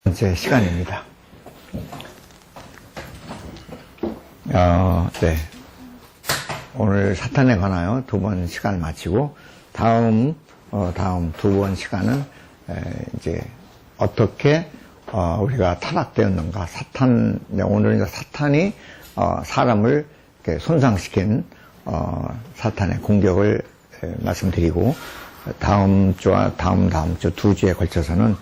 번째 시간입니다. 네. 오늘 사탄에 관하여 두 번 시간을 마치고, 다음 두 번 시간은, 이제, 어떻게, 우리가 타락되었는가. 오늘은 사탄이, 사람을 이렇게 손상시킨, 사탄의 공격을 말씀드리고, 다음 주와 다음 주 두 주에 걸쳐서는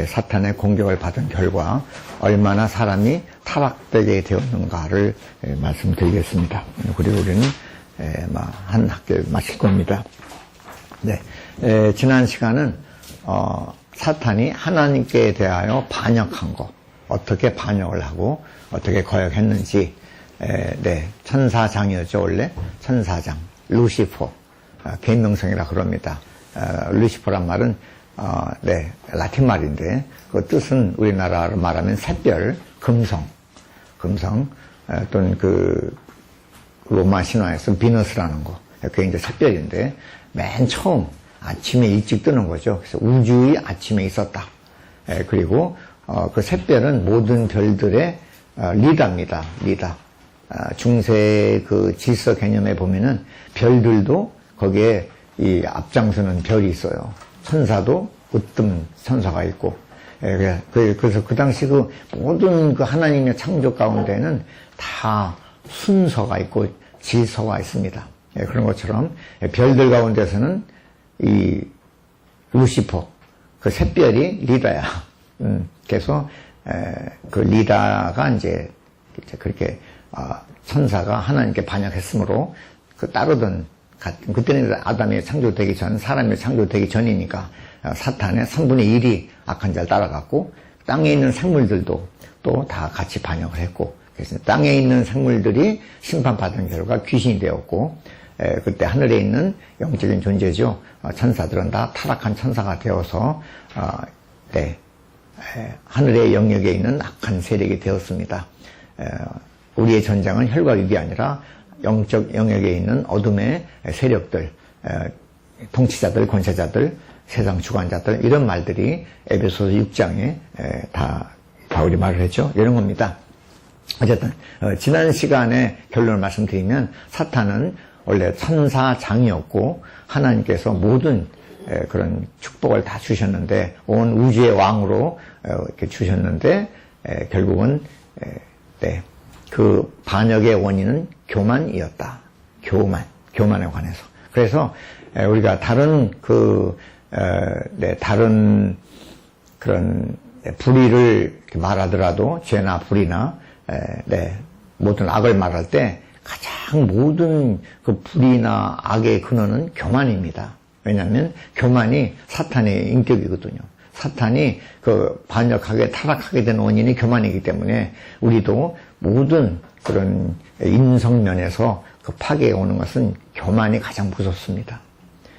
사탄의 공격을 받은 결과 얼마나 사람이 타락되게 되었는가를 말씀드리겠습니다. 그리고 우리는 한 학기를 마칠 겁니다. 네, 지난 시간은 사탄이 하나님께 대하여 반역한 것, 어떻게 반역을 하고 어떻게 거역했는지, 네, 천사장이었죠. 원래 천사장, 루시퍼, 개명성이라 그럽니다. 루시퍼란 말은 네, 라틴 말인데 그 뜻은 우리나라로 말하면 샛별, 금성 또는 그 로마 신화에서 비너스라는 거, 그게 이제 샛별인데 맨 처음 아침에 일찍 뜨는 거죠. 그래서 우주의 아침에 있었다. 그리고 그 샛별은 모든 별들의 리더입니다. 리더. 중세 그 질서 개념에 보면은 별들도 거기에 이 앞장서는 별이 있어요. 천사도 으뜸 천사가 있고, 그래서 그 당시 그 모든 그 하나님의 창조 가운데는 다 순서가 있고 질서가 있습니다. 그런 것처럼 별들 가운데서는 이 루시퍼, 그 샛별이 리더야. 그래서 그 리더가 이제 그렇게 천사가 하나님께 반역했으므로 그 따르던, 그때는 아담이 창조되기 전, 사람이 창조되기 전이니까 사탄의 3분의 1이 악한 자를 따라갔고, 땅에 있는 생물들도 또 다 같이 반역을 했고, 그래서 땅에 있는 생물들이 심판받은 결과 귀신이 되었고, 그때 하늘에 있는 영적인 존재죠. 천사들은 다 타락한 천사가 되어서 네, 하늘의 영역에 있는 악한 세력이 되었습니다. 우리의 전장은 혈과 육이 아니라 영적 영역에 있는 어둠의 세력들, 통치자들, 권세자들, 세상 주관자들, 이런 말들이 에베소서 6장에 다 바울이 말을 했죠. 이런 겁니다. 어쨌든 지난 시간에 결론을 말씀드리면, 사탄은 원래 천사장이었고 하나님께서 모든 그런 축복을 다 주셨는데, 온 우주의 왕으로 이렇게 주셨는데, 결국은 네, 그 반역의 원인은 교만이었다. 교만에 관해서. 그래서 우리가 다른 다른 그런 불의를 말하더라도, 죄나 불의나 모든 악을 말할 때 가장 모든 그 불의나 악의 근원은 교만입니다. 왜냐하면 교만이 사탄의 인격이거든요. 사탄이 그 반역하게 타락하게 된 원인이 교만이기 때문에, 우리도 모든 그런 인성면에서 그 파괴에 오는 것은 교만이 가장 무섭습니다.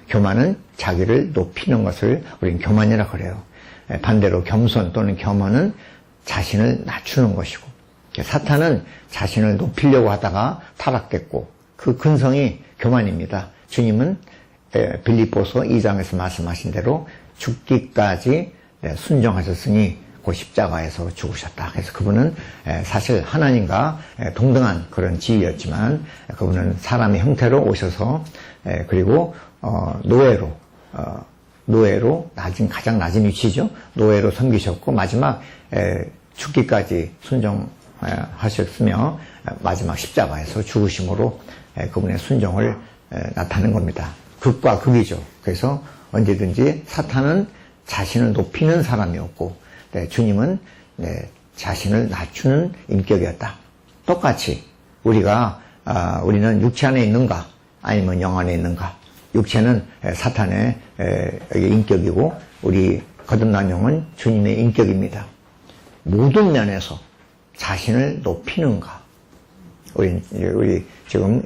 교만은 자기를 높이는 것을 우리는 교만이라 그래요. 반대로 겸손 또는 겸허는 자신을 낮추는 것이고, 사탄은 자신을 높이려고 하다가 타락됐고, 그 근성이 교만입니다. 주님은 빌립보서 2장에서 말씀하신 대로 죽기까지 순종하셨으니 그 십자가에서 죽으셨다. 그래서 그분은 사실 하나님과 동등한 그런 지위였지만, 그분은 사람의 형태로 오셔서, 그리고 노예로 가장 낮은 위치죠. 노예로 섬기셨고, 마지막 죽기까지 순종하셨으며, 마지막 십자가에서 죽으심으로 그분의 순종을 나타낸 겁니다. 극과 극이죠. 그래서 언제든지 사탄은 자신을 높이는 사람이었고, 주님은 자신을 낮추는 인격이었다. 똑같이 우리는 육체 안에 있는가 아니면 영 안에 있는가. 육체는 사탄의 인격이고, 우리 거듭난 영은 주님의 인격입니다. 모든 면에서 자신을 높이는가. 우리 지금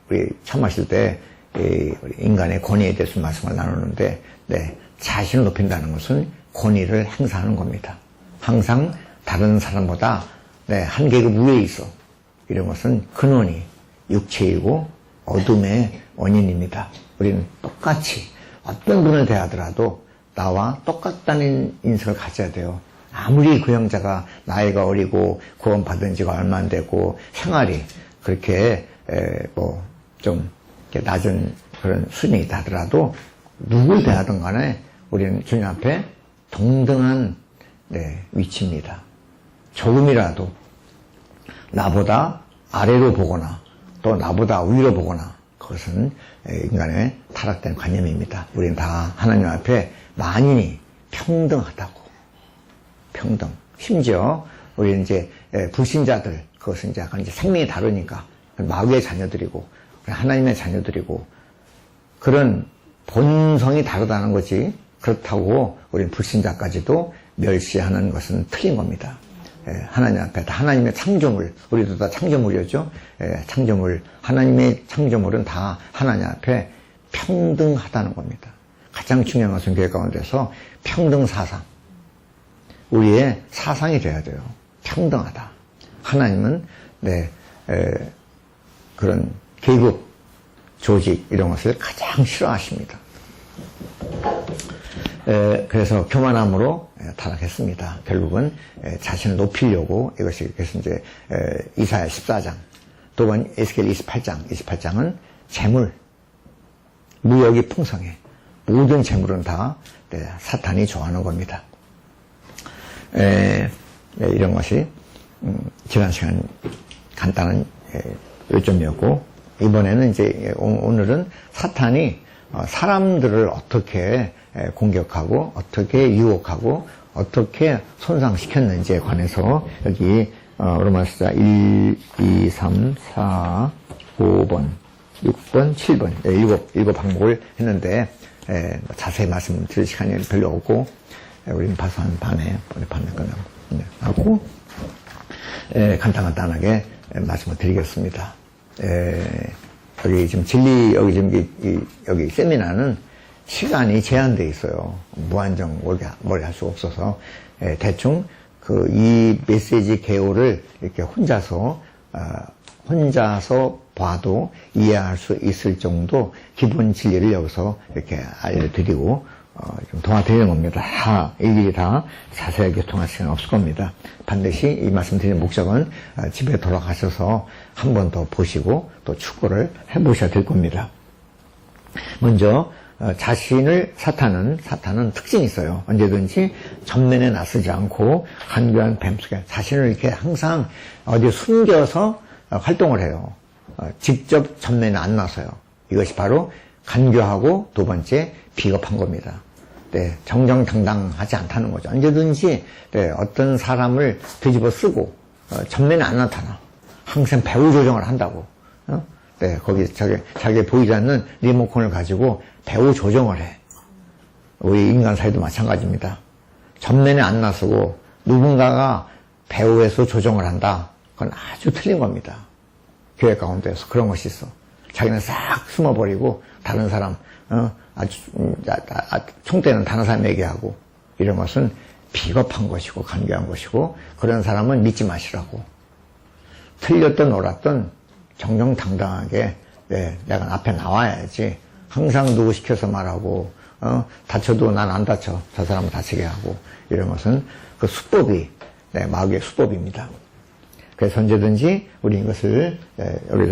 우리 처음 하실 때 인간의 권위에 대해서 말씀을 나누는데, 자신을 높인다는 것은 권위를 행사하는 겁니다. 항상 다른 사람보다 한 계급 위에 있어. 이런 것은 근원이 육체이고 어둠의 원인입니다. 우리는 똑같이 어떤 분을 대하더라도 나와 똑같다는 인식을 가져야 돼요. 아무리 그 형제가 나이가 어리고 구원받은 지가 얼마 안 되고 생활이 그렇게 좀 낮은 그런 수준이 있다 하더라도 누굴 대하든 간에 우리는 주님 앞에 동등한 위치입니다. 조금이라도 나보다 아래로 보거나 또 나보다 위로 보거나 그것은 인간의 타락된 관념입니다. 우리는 다 하나님 앞에 만인이 평등하다고. 평등. 심지어 우리는 이제 불신자들, 그것은 이제 약간 이제 생명이 다르니까 마귀의 자녀들이고 하나님의 자녀들이고 그런 본성이 다르다는 거지. 그렇다고 우리는 불신자까지도 멸시하는 것은 틀린 겁니다. 하나님 앞에 다 하나님의 창조물, 우리도 다 창조물이었죠. 창조물, 하나님의 창조물은 다 하나님 앞에 평등하다는 겁니다. 가장 중요한 것은 교회 가운데서 평등 사상, 우리의 사상이 돼야 돼요. 평등하다. 하나님은 그런 계급, 조직 이런 것을 가장 싫어하십니다. 그래서 교만함으로 타락했습니다. 결국은 자신을 높이려고 이것이 그래서 이제 이사야 14장 또는 에스겔 28장은 재물, 무역이 풍성해. 모든 재물은 다 사탄이 좋아하는 겁니다. 이런 것이 지난 시간 간단한 요점이었고 이번에는 이제 오늘은 사탄이 사람들을 어떻게 공격하고 어떻게 유혹하고 어떻게 손상시켰는지에 관해서 여기 로마서 1, 2, 3, 4, 5번, 6번, 7번 일곱 항목을 했는데 자세히 말씀 드릴 시간이 별로 없고 우리는 봐서 한 반에 끝나고 간단하게 말씀을 드리겠습니다. 여기 지금 여기 세미나는 시간이 제한되어 있어요. 무한정 머리 할 수가 없어서 대충 이 메시지 개요를 이렇게 혼자서 봐도 이해할 수 있을 정도 기본 진리를 여기서 이렇게 알려드리고 좀 도와드리는 겁니다. 일일이 다 자세하게 교통할 시간 없을 겁니다. 반드시 이 말씀 드리는 목적은 집에 돌아가셔서 한 번 더 보시고 또 축구를 해보셔야 될 겁니다. 먼저 사탄은 특징이 있어요. 언제든지 전면에 나서지 않고 간교한 뱀 속에 자신을 이렇게 항상 어디 숨겨서 활동을 해요. 직접 전면에 안 나서요. 이것이 바로 간교하고 두 번째 비겁한 겁니다. 정정당당하지 않다는 거죠. 언제든지 어떤 사람을 뒤집어 쓰고 전면에 안 나타나. 항상 배후 조정을 한다고. 거기 자기 보이지 않는 리모컨을 가지고 배후 조정을 해. 우리 인간 사이도 마찬가지입니다. 전면에 안 나서고 누군가가 배후에서 조정을 한다. 그건 아주 틀린 겁니다. 교회 가운데서 그런 것이 있어. 자기는 싹 숨어버리고 다른 사람 총대는 다른 사람에게 하고 이런 것은 비겁한 것이고 간교한 것이고 그런 사람은 믿지 마시라고. 틀렸든 옳았든 정정당당하게 내가 앞에 나와야지. 항상 누구 시켜서 말하고 다쳐도 난 안 다쳐. 저 사람은 다치게 하고 이런 것은 그 수법이 마귀의 수법입니다. 그래서 언제든지 우리 이것을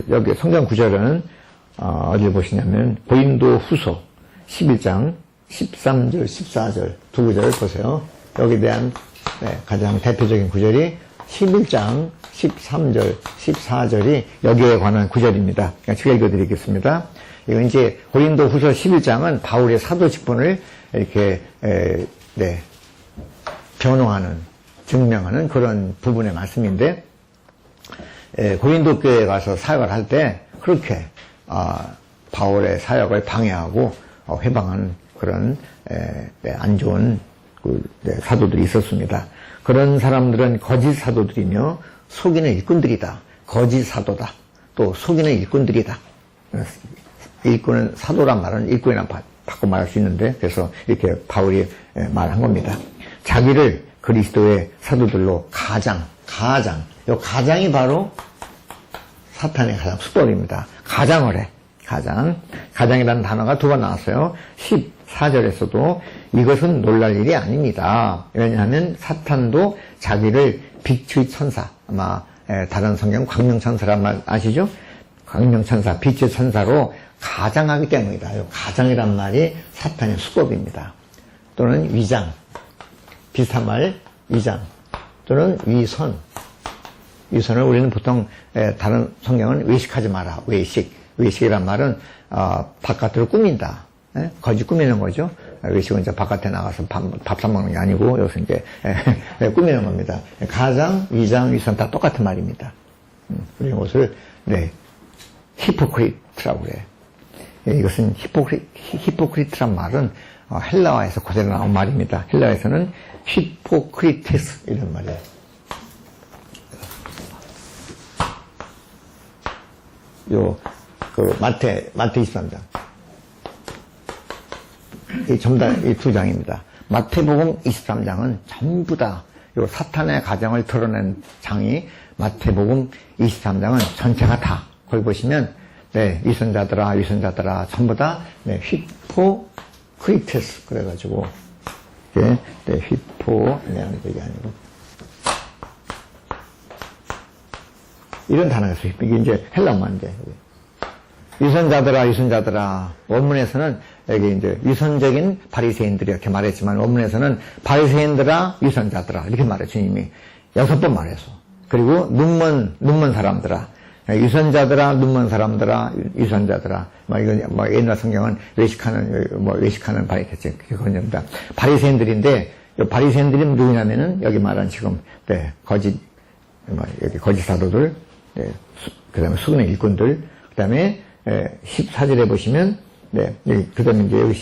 여기 성경 구절은 어디를 보시냐면 고린도 후서 11장 13절 14절 두 구절을 보세요. 여기에 대한 가장 대표적인 구절이 11장 13절 14절이 여기에 관한 구절입니다. 제가 읽어드리겠습니다. 이건 이제 고린도 후서 11장은 바울의 사도 직분을 이렇게 변호하는 증명하는 그런 부분의 말씀인데 고린도 교회에 가서 사역을 할 때 그렇게 바울의 사역을 방해하고 회방하는 그런 안 좋은 사도들이 있었습니다. 그런 사람들은 거짓 사도들이며 속이는 일꾼들이다. 거짓 사도다. 또 속이는 일꾼들이다. 일꾼은 사도란 말은 일꾼이랑 바꿔 말할 수 있는데 그래서 이렇게 바울이 말한 겁니다. 자기를 그리스도의 사도들로 가장 이 가장이 바로 사탄의 가장 수법입니다. 가장을 해. 가장이라는 단어가 두 번 나왔어요. 4절에서도 이것은 놀랄 일이 아닙니다. 왜냐하면 사탄도 자기를 빛의 천사, 아마 다른 성경 광명천사란 말 아시죠? 광명천사, 빛의 천사로 가장하기 때문이다. 가장이란 말이 사탄의 수법입니다. 또는 위장, 비슷한 말 위장, 또는 위선. 위선을 우리는 보통 다른 성경은 외식하지 마라. 외식이란 말은 바깥으로 꾸민다. 거짓 꾸미는 거죠. 외식은 이제 바깥에 나가서 밥 사 먹는 게 아니고 여기서 이제 꾸미는 겁니다. 가장, 위장, 위선 다 똑같은 말입니다. 우리 이것을 히포크리트라고 그래요. 이것은 히포크리트란 말은 헬라어에서 그대로 나온 말입니다. 헬라어에서는 히포크리테스 이런 말이에요. 마태 23장. 이 두 장입니다. 마태복음 23장은 전부 다 사탄의 가정을 드러낸 장이 마태복음 23장은 전체가 다. 거기 보시면 위선자들아 전부 다 히포크리테스 그래가지고 이게 아니고 이런 단어가 있어요. 이게 이제 헬라어인데 위선자들아 원문에서는 여기 이제 위선적인 바리새인들이 이렇게 말했지만 원문에서는 바리새인들아 위선자들아 이렇게 말해 주님이 6번 말해서 그리고 눈먼 사람들아 위선자들아 눈먼 사람들아 위선자들아 이거 옛날 성경은 외식하는 바리새인 그겁니다. 바리새인들인데 바리새인들이 누구냐면은 여기 말한 지금 여기 거짓 사도들 그 다음에 수군의 일꾼들 그 다음에 14절에 보시면 그 다음에 이제 여기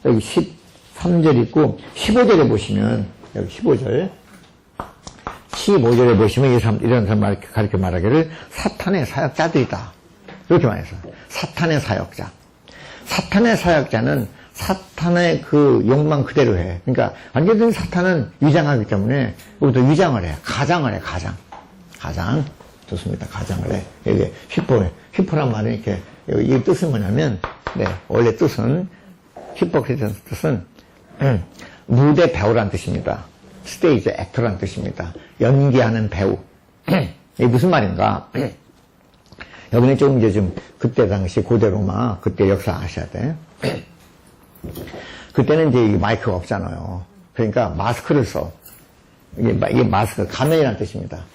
13절 있고 15절에 보시면 여기 15절에 보시면 이런 사람 가르쳐 말하기를 사탄의 사역자들이다. 이렇게 말해서 사탄의 사역자. 사탄의 사역자는 사탄의 그 욕망 그대로 해. 그러니까 언제든지 사탄은 위장하기 때문에 여기도 위장을 해. 가장을 해. 가장. 좋습니다. 가장을 해. 이게 히포란 말은 이렇게 이 뜻은 뭐냐면 원래 뜻은 히포크리트의 뜻은 무대 배우란 뜻입니다. 스테이지 액터란 뜻입니다. 연기하는 배우. 이게 무슨 말인가? 여기는 조금 이제 좀 그때 당시 고대 로마 그때 역사 아셔야 돼. 그때는 이제 마이크가 없잖아요. 그러니까 마스크를 써. 이게 마스크 가면이라는 뜻입니다.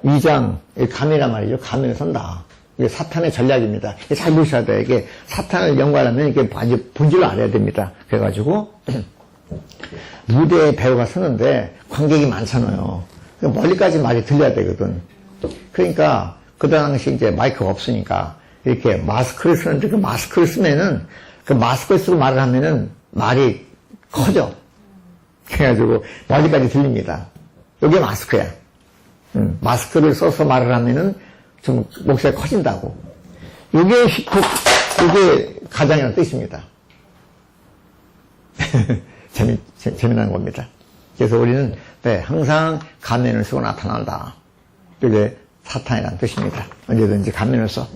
위장, 가면이란 말이죠. 가면을 쓴다. 이게 사탄의 전략입니다. 이게 잘 보셔야 돼. 이게 사탄을 연구하려면 이게 아주 본질을 알아야 됩니다. 그래가지고 무대에 배우가 서는데 관객이 많잖아요. 멀리까지 말이 들려야 되거든. 그러니까 그 당시 이제 마이크가 없으니까 이렇게 마스크를 쓰는데 그 마스크를 쓰면은 그 마스크를 쓰고 말을 하면은 말이 커져. 그래가지고 멀리까지 들립니다. 이게 마스크야. 마스크를 써서 말을 하면은 좀 목소리가 커진다고. 이게 가장이라는 뜻입니다. 재미난 겁니다. 그래서 우리는 항상 가면을 쓰고 나타난다. 이게 사탄이라는 뜻입니다. 언제든지 가면을 써.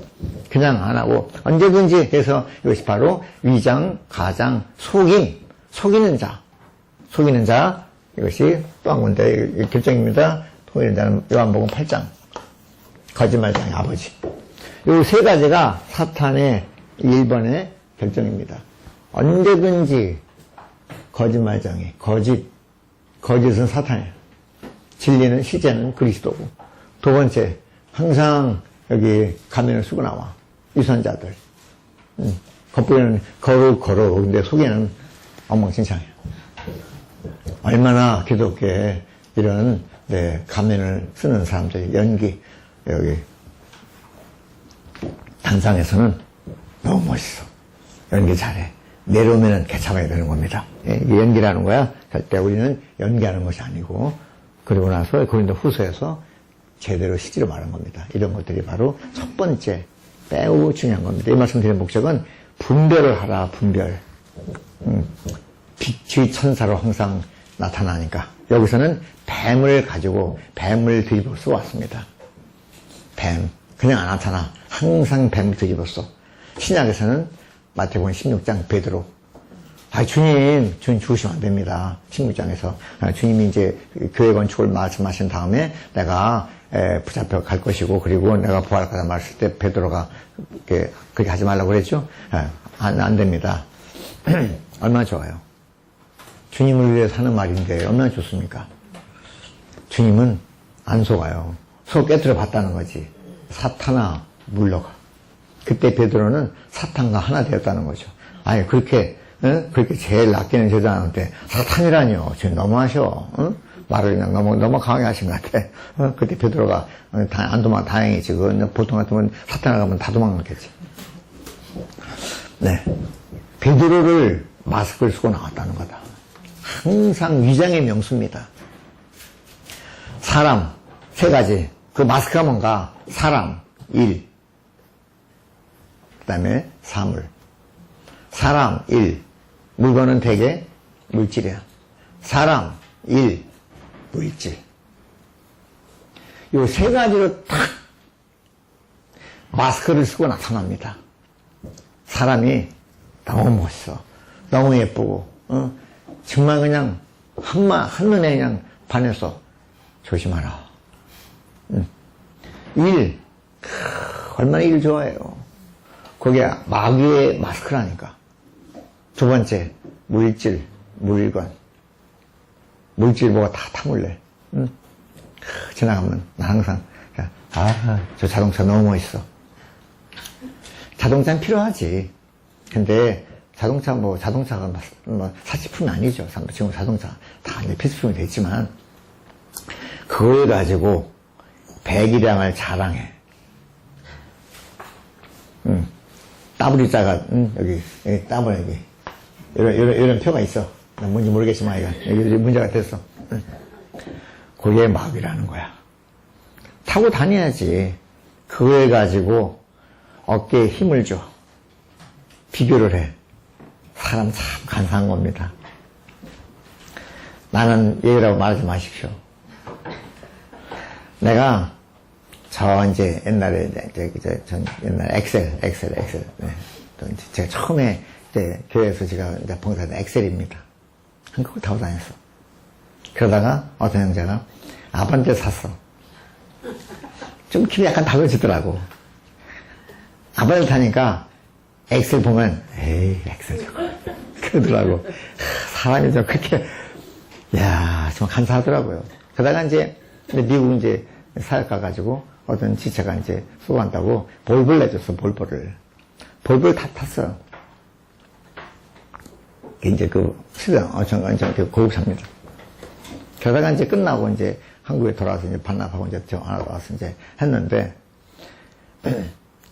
그냥 안 하고 언제든지 해서 이것이 바로 위장, 가장, 속이는 자. 이것이 또 한 군데 결정입니다. 통일된 자는 요한복음 8장. 거짓말장의 아버지. 이 세 가지가 사탄의 1번의 결정입니다. 언제든지 거짓말장애, 거짓은 사탄이에요. 진리는 시제는 그리스도고. 두 번째, 항상 여기 가면을 쓰고 나와. 위선자들. 겉보기에는 거룩. 근데 속에는 엉망진창이에요. 얼마나 기독교에 이런 가면을 쓰는 사람들이 연기, 여기 단상에서는 너무 멋있어. 연기 잘해. 내려오면은 개차봐야 되는 겁니다. 이게 연기라는 거야. 절대 우리는 연기하는 것이 아니고, 그러고 나서 고린도 후서에서 제대로 실제로 말한 겁니다. 이런 것들이 바로 첫 번째 매우 중요한 겁니다. 이 말씀 드리는 목적은 분별을 하라, 분별. 빛의 천사로 항상 나타나니까. 여기서는 뱀을 가지고 뱀을 뒤집어 왔습니다. 뱀. 그냥 안 나타나. 항상 뱀을 뒤집어 써. 신약에서는 마태복음 16장 베드로. 주님 죽으시면 안 됩니다. 친구 입장에서. 주님이 이제 교회 건축을 말씀하신 다음에 내가 붙잡혀 갈 것이고, 그리고 내가 부활할 거다 말했을 때 베드로가 그렇게 하지 말라고 그랬죠? 안 됩니다. 얼마나 좋아요. 주님을 위해 사는 말인데 얼마나 좋습니까? 주님은 안 속아요. 속 깨트려 봤다는 거지. 사탄아 물러가. 그때 베드로는 사탄과 하나 되었다는 거죠. 아니 그렇게 제일 낚이는 제자한테 사탄이라니요. 지금 너무하셔. 말을 그냥 너무 강하게 하신 것 같아. 그때 베드로가 다행이지. 보통 같으면 사탄을 가면 다 도망갔겠지. 네. 베드로를 마스크를 쓰고 나왔다는 거다. 항상 위장의 명수입니다. 사람, 세 가지. 그 마스크가 뭔가? 사람, 일. 그 다음에 사물. 사람, 일. 물건은 대개 물질이야. 사람, 일, 물질. 요 세 가지로 딱 마스크를 쓰고 나타납니다. 사람이 너무 멋있어. 너무 예쁘고, 정말 그냥 한눈에 그냥 반해서 조심하라. 일, 얼마나 일 좋아해요. 그게 마귀의 마스크라니까. 두 번째, 물질, 물건. 물질 뭐가 다 타물래. 지나가면 나 항상 저 자동차 너무 멋있어. 자동차는 필요하지. 근데 자동차가 사치품이 아니죠. 지금 자동차 다 이제 필수품이 됐지만 그걸 가지고 배기량을 자랑해. 따블이자가 여기 따블 여기 이런 표가 있어. 뭔지 모르겠지만 여기 문제가 됐어. 그게 마귀라는 거야. 타고 다녀야지. 그걸 가지고 어깨에 힘을 줘. 비교를 해. 사람 참 간사한 겁니다. 나는 얘라고 말하지 마십시오. 내가 이제 옛날에 옛날 엑셀. 네. 제가 처음에 이제 교회에서 제가 이제 봉사한 엑셀입니다. 그걸 타고 다녔어. 그러다가 어떤 형제가 아반떼 샀어. 좀 길이 약간 다그치더라고. 아반떼 타니까 엑셀 보면 에이 엑셀 저거 그러더라고. 사람이 좀 그렇게 정말 간사하더라고요. 그러다가 이제 미국 이제 사역 가가지고 어떤 지체가 이제 수고한다고 볼볼 내줬어. 볼볼을 다 탔어요. 이제 시장 엄청 고급차입니다. 그러다가 이제 끝나고 이제 한국에 돌아와서 이제 반납하고 이제 저 하나 와서 이제 했는데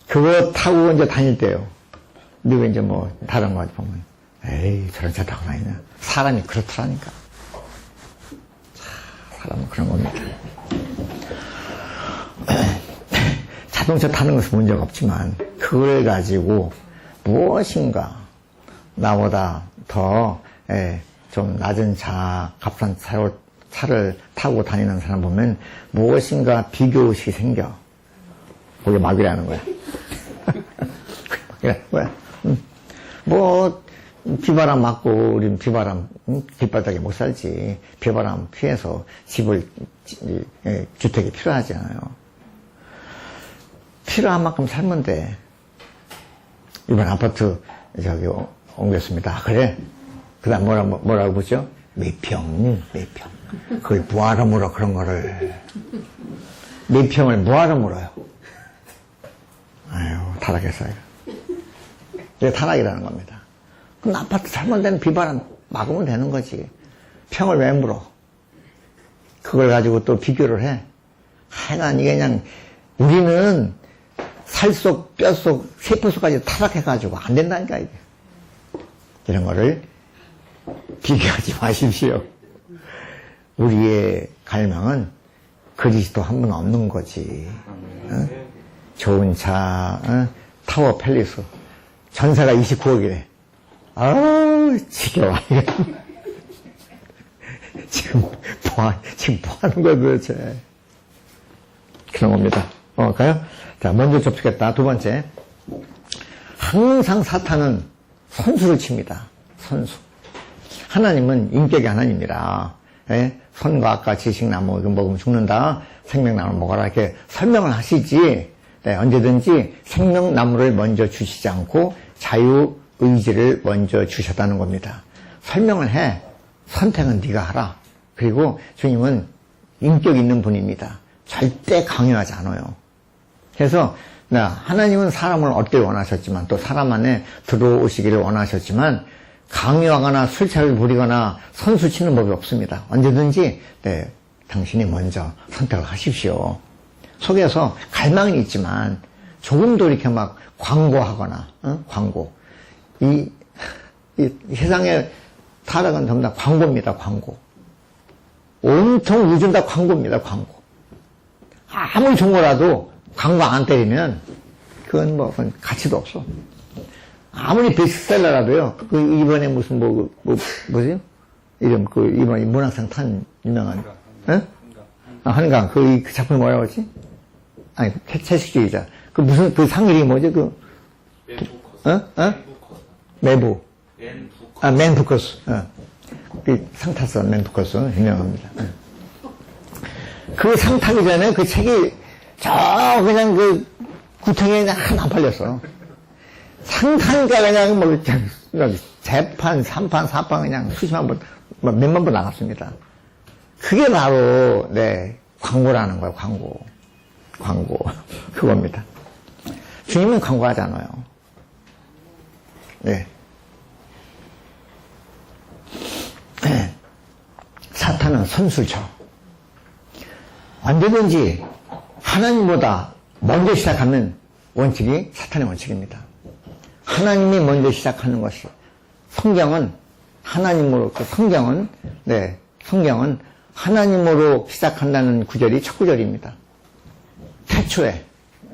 그거 타고 이제 다닐 때요. 미국에 이제 다른 거 보면 에이 저런 차 타고 다니냐. 사람이 그렇더라니까. 사람은 그런 겁니다. 자동차 타는 것은 문제가 없지만 그걸 가지고 무엇인가 나보다 더 좀 낮은 값싼 차를 타고 다니는 사람 보면 무엇인가 비교의식이 생겨. 그게 마귀라는 거야. 그게 마귀라는 거야. 비바람 맞고 우린 뒷바닥에 못 살지. 비바람 피해서 주택이 필요하잖아요. 필요한 만큼 살면 돼. 이번 아파트 옮겼습니다. 그래? 그 다음 뭐라고 보죠? 몇 평. 그걸 뭐하러 물어, 그런 거를. 몇 평을 뭐하러 물어요? 아유, 타락했어요. 이게 타락이라는 겁니다. 그럼 아파트 잘못된 비바람 막으면 되는 거지. 평을 왜 물어? 그걸 가지고 또 비교를 해. 하여간 이게 그냥, 우리는 살속, 뼛속, 세포속까지 타락해가지고 안 된다니까, 이게. 이런 거를 비교하지 마십시오. 우리의 갈망은 그리스도 한 분 없는 거지. 좋은 차, 타워 팰리스. 전세가 29억이래. 아우, 지겨워. 지금 뭐 하는 거야, 도대체. 그런 겁니다. 가요? 자, 먼저 접촉했다. 두 번째. 항상 사탄은 선수를 칩니다. 선수. 하나님은 인격이 하나님이라, 예? 선과 악과 지식나무 이거 먹으면 죽는다, 생명나무 먹어라 이렇게 설명을 하시지, 네, 언제든지 생명나무를 먼저 주시지 않고 자유의지를 먼저 주셨다는 겁니다. 설명을 해. 선택은 네가 하라. 그리고 주님은 인격 있는 분입니다. 절대 강요하지 않아요. 그래서 하나님은 사람을 얻기를 원하셨지만 또 사람 안에 들어오시기를 원하셨지만 강요하거나 술차를 부리거나 선수 치는 법이 없습니다. 언제든지 네, 당신이 먼저 선택을 하십시오. 속에서 갈망은 있지만 조금도 이렇게 막 광고하거나 광고. 이 세상에 타락은 전부 다 광고입니다. 광고. 온통 우주는 다 광고입니다. 광고. 아무리 좋은 거라도 광고 안 때리면 그건 그건 가치도 없어. 아무리 베스트셀러라도요. 그 이번에 무슨 뭐지? 이름 이번에 문학상 탄 유명한 한강 그 작품이 뭐라고 했지? 아니 채식주의자. 그 무슨 그 상 이름이 뭐지? 매부. 맨 부커스. 그 상 탔어. 맨 부커스 유명합니다. 그 상 타기 전에 그 책이 그냥 그 구청에 그냥 하나 안 팔렸어. 상 타니까 그냥 재판, 3판, 4판 그냥 수십만 번, 몇만 번 나갔습니다. 그게 바로, 네, 광고라는 거예요, 광고. 그겁니다. 주님은 광고하지 않아요. 네. 사탄은 선술쳐. 언제든지 하나님보다 먼저 시작하면 원칙이 사탄의 원칙입니다. 하나님이 먼저 시작하는 것이 성경은 하나님으로 성경은 하나님으로 시작한다는 구절이 첫 구절입니다. 태초에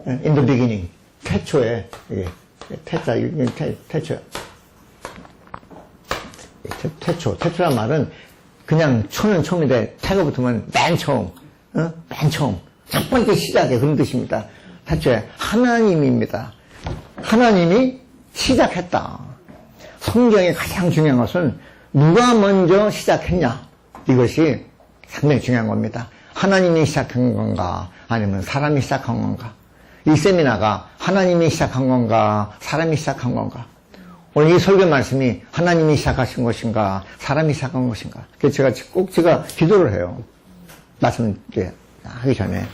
in the beginning 태초에 태초란 말은 그냥 초는 처음인데 태가 붙으면 맨 처음 첫 번째 시작에 그런 뜻입니다. 태초에 하나님입니다. 하나님이 시작했다. 성경의 가장 중요한 것은 누가 먼저 시작했냐 이것이 상당히 중요한 겁니다. 하나님이 시작한 건가 아니면 사람이 시작한 건가. 이 세미나가 하나님이 시작한 건가 사람이 시작한 건가. 오늘 이 설교 말씀이 하나님이 시작하신 것인가 사람이 시작한 것인가. 그래서 제가 기도를 해요. 말씀 하기 전에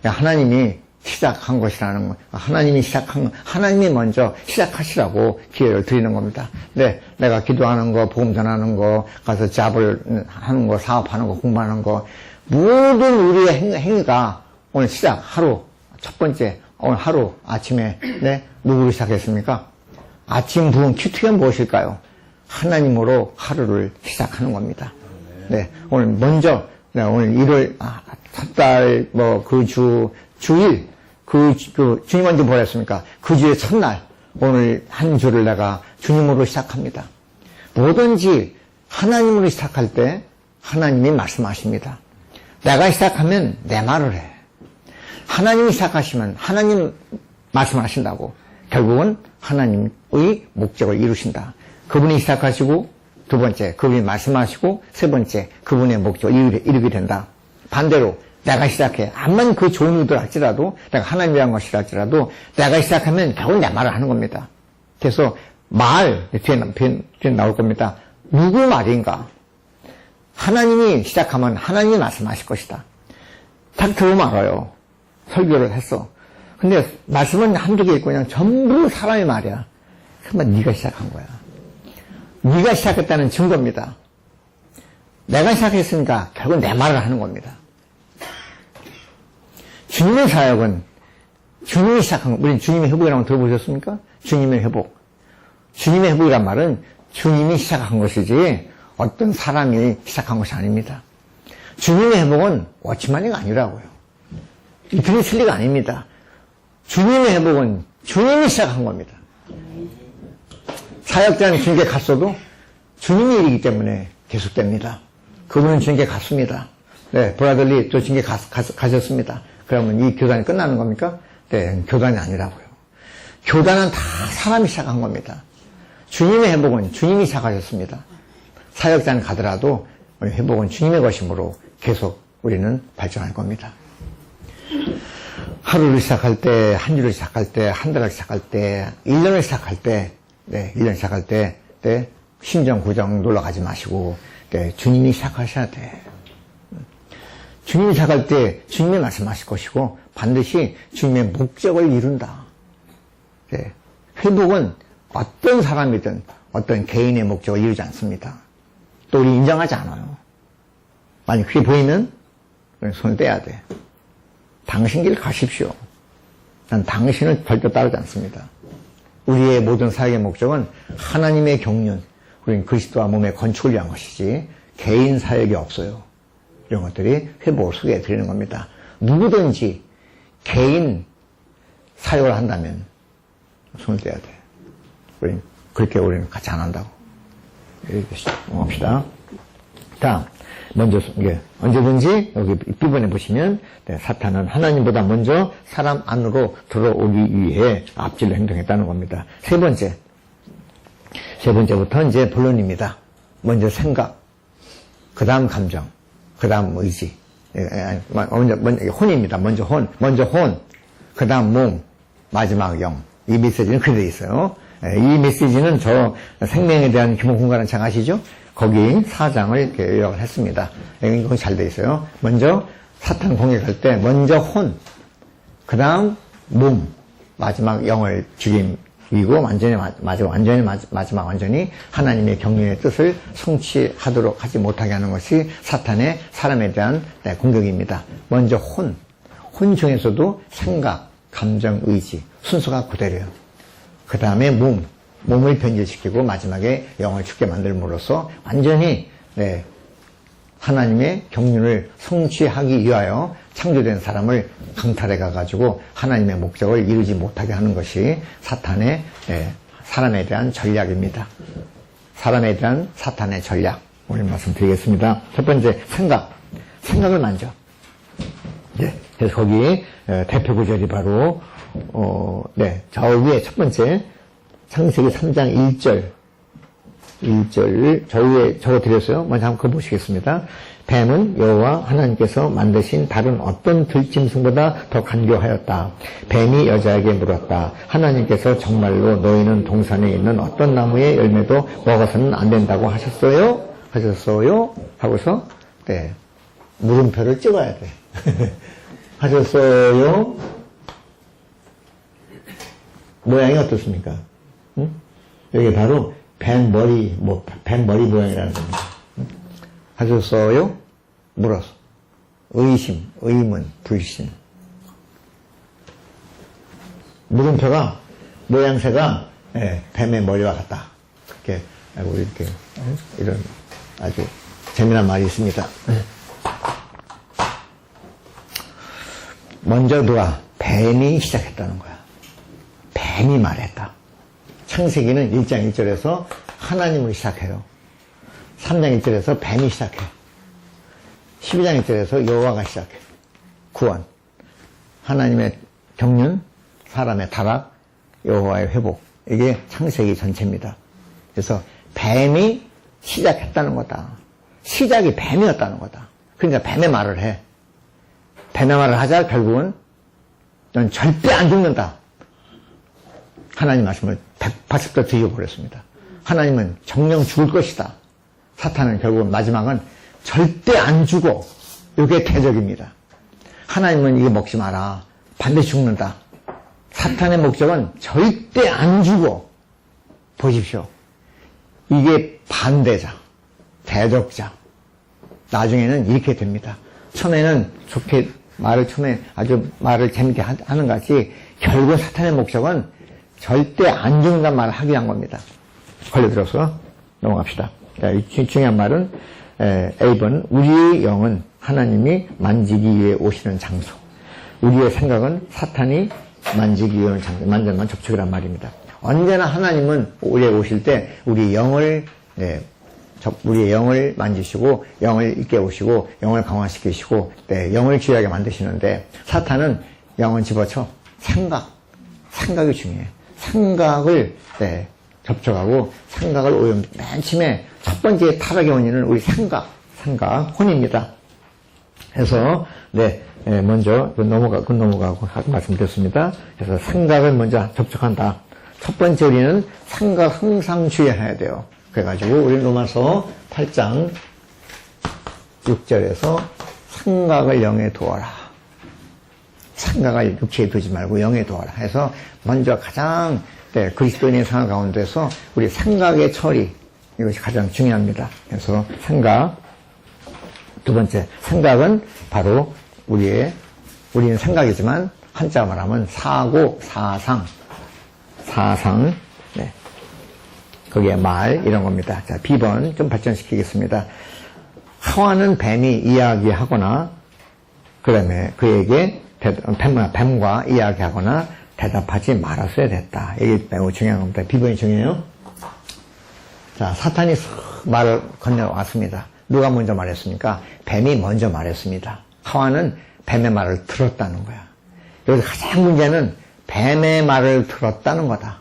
하나님이 시작한 것이라는 거, 하나님이 먼저 시작하시라고 기회를 드리는 겁니다. 네, 내가 기도하는 거, 복음 전하는 거, 가서 잡을 하는 거, 사업하는 거, 공부하는 거, 모든 우리의 행위가 오늘 첫 번째, 오늘 하루 아침에, 네, 누구로 시작했습니까? 아침 부은 큐티가 무엇일까요? 하나님으로 하루를 시작하는 겁니다. 네, 오늘 먼저, 네, 오늘 1월, 첫 달, 주일, 주님 언제 보냈습니까? 그 주의 첫날, 오늘 한 주를 내가 주님으로 시작합니다. 뭐든지 하나님으로 시작할 때 하나님이 말씀하십니다. 내가 시작하면 내 말을 해. 하나님이 시작하시면 하나님 말씀하신다고. 결국은 하나님의 목적을 이루신다. 그분이 시작하시고, 두 번째, 그분이 말씀하시고, 세 번째, 그분의 목적을 이루게 된다. 반대로, 내가 시작해. 암만 그 좋은 의도를 할지라도, 내가 하나님이란 것이라 할지라도, 내가 시작하면 결국 내 말을 하는 겁니다. 그래서 뒤에 나올 겁니다. 누구 말인가? 하나님이 시작하면 하나님이 말씀하실 것이다. 딱 들어보면 알아요. 설교를 했어. 근데 말씀은 한두 개 있고 그냥 전부 사람의 말이야. 그러면 네가 시작한 거야. 네가 시작했다는 증거입니다. 내가 시작했으니까 결국 내 말을 하는 겁니다. 주님의 사역은 주님이 시작한 거. 우리 주님의 회복이라고 들어보셨습니까? 주님의 회복. 주님의 회복이란 말은 주님이 시작한 것이지 어떤 사람이 시작한 것이 아닙니다. 주님의 회복은 워치마니가 아니라고요. 이틀이 틀리가 아닙니다. 주님의 회복은 주님이 시작한 겁니다. 사역자는 주님께 갔어도 주님의 일이기 때문에 계속됩니다. 그분은 주님께 갔습니다. 네, 브라들리 또 주님께 가셨습니다. 그러면 이 교단이 끝나는 겁니까? 네, 교단이 아니라고요. 교단은 다 사람이 시작한 겁니다. 주님의 회복은 주님이 시작하셨습니다. 사역자는 가더라도 우리 회복은 주님의 것이므로 계속 우리는 발전할 겁니다. 하루를 시작할 때, 한 주를 시작할 때, 한 달을 시작할 때, 1년을 시작할 때, 1년 시작할 때, 심정, 구정 놀러 가지 마시고, 주님이 시작하셔야 돼. 주님이 시작할 때 주님이 말씀하실 것이고, 반드시 주님의 목적을 이룬다. 회복은 어떤 사람이든 어떤 개인의 목적을 이루지 않습니다. 또 우리 인정하지 않아요. 만약 그게 보이면 손을 떼야 돼. 당신 길 가십시오. 난 당신을 절대 따르지 않습니다. 우리의 모든 사역의 목적은 하나님의 경륜, 우리는 그리스도와 몸의 건축을 위한 것이지 개인 사역이 없어요. 이런 것들이 회복을 소개해 드리는 겁니다. 누구든지 개인 사역을 한다면 손을 떼야 돼. 우리는 같이 안 한다고. 이렇게 합시다. 다음, 먼저, 언제든지 여기 B번에 보시면, 사탄은 하나님보다 먼저 사람 안으로 들어오기 위해 앞질러 행동했다는 겁니다. 세 번째부터 이제 본론입니다. 먼저 생각, 그 다음 감정, 그 다음 의지. 먼저 혼입니다. 먼저 혼, 그 다음 몸, 마지막 영. 이 메시지는 그대로 있어요. 이 메시지는 저 생명에 대한 규모공간을 잘 아시죠? 거기 4장을 이렇게 요약을 했습니다. 이건 잘 돼 있어요. 먼저 사탄 공격할 때 먼저 혼, 그 다음 몸, 마지막 영을 죽이고 마지막 완전히 하나님의 경륜의 뜻을 성취하도록 하지 못하게 하는 것이 사탄의 사람에 대한 공격입니다. 먼저 혼 중에서도 생각, 감정, 의지 순서가 그대로예요. 그 다음에 몸을 변질시키고 마지막에 영을 죽게 만들므로써 완전히 하나님의 경륜을 성취하기 위하여 창조된 사람을 강탈해 가가지고 하나님의 목적을 이루지 못하게 하는 것이 사탄의 사람에 대한 전략입니다. 사람에 대한 사탄의 전략 오늘 말씀드리겠습니다. 첫 번째 생각을 만져. 그래서 거기 대표 구절이 바로 저 위에 첫 번째 창세기 3장 1절 저 위에 적어드렸어요. 먼저 한번 그거 보시겠습니다. 뱀은 여호와 하나님께서 만드신 다른 어떤 들짐승보다 더 간교하였다. 뱀이 여자에게 물었다. 하나님께서 정말로 너희는 동산에 있는 어떤 나무의 열매도 먹어서는 안 된다고 하셨어요? 하고서 물음표를 찍어야 돼. 하셨어요? 모양이 어떻습니까? 응? 여기 바로 뱀 머리 모양이라는 겁니다. 응? 하셨어요? 물었어. 의심, 의문, 불신. 물음표가, 모양새가, 뱀의 머리와 같다. 이렇게, 이런 아주 재미난 말이 있습니다. 먼저 뱀이 시작했다는 거야. 뱀이 말했다. 창세기는 1장 1절에서 하나님을 시작해요. 3장 1절에서 뱀이 시작해. 12장 1절에서 여호와가 시작해. 구원. 하나님의 경륜, 사람의 타락, 여호와의 회복. 이게 창세기 전체입니다. 그래서 뱀이 시작했다는 거다. 시작이 뱀이었다는 거다. 그러니까 뱀의 말을 해. 뱀의 말을 하자 결국은 넌 절대 안 죽는다. 하나님 말씀을 180도 뒤집어버렸습니다. 하나님은 정령 죽을 것이다. 사탄은 결국은 마지막은 절대 안 죽어. 이게 대적입니다. 하나님은 이거 먹지 마라. 반드시 죽는다. 사탄의 목적은 절대 안 죽어. 보십시오. 이게 반대자, 대적자. 나중에는 이렇게 됩니다. 처음에는 좋게 처음에 아주 말을 재밌게 하는 것 같이 결국 사탄의 목적은 절대 안 죽는다는 말을 하기 위한 겁니다. 걸려들어서 넘어갑시다. 중요한 말은 A번 우리의 영은 하나님이 만지기 위해 오시는 장소. 우리의 생각은 사탄이 만지기 위해 오는 장소. 만져만 접촉이란 말입니다. 언제나 하나님은 우리에 오실 때 우리의 영을 만지시고 영을 있게 오시고 영을 강화시키시고 영을 귀하게 만드시는데 사탄은 영을 집어쳐 생각이 중요해. 생각을 접촉하고 생각을 오염. 맨 처음에 첫 번째 타락의 원인은 우리 생각, 혼입니다. 그래서 먼저 넘어가고 말씀드렸습니다. 그래서 생각을 먼저 접촉한다. 첫 번째 우리는 생각 항상 주의해야 돼요. 그래가지고 우리 로마서 8장 6절에서 생각을 영에 두어라. 생각을 육체에 두지 말고 영에 두어라. 해서 먼저 가장 그리스도인의 생활 가운데서 우리 생각의 처리, 이것이 가장 중요합니다. 그래서 생각, 두 번째 생각은 바로 우리는 생각이지만 한자로 말하면 사고, 사상, 거기에 말 이런 겁니다. 자, B번 좀 발전시키겠습니다. 하와는 뱀이 이야기하거나 그다음에 그에게 뱀과 이야기하거나 대답하지 말았어야 됐다. 이게 매우 중요한 겁니다. B번이 중요해요. 자, 사탄이 말을 건네왔습니다. 누가 먼저 말했습니까? 뱀이 먼저 말했습니다. 하와는 뱀의 말을 들었다는 거야. 여기서 가장 문제는 뱀의 말을 들었다는 거다.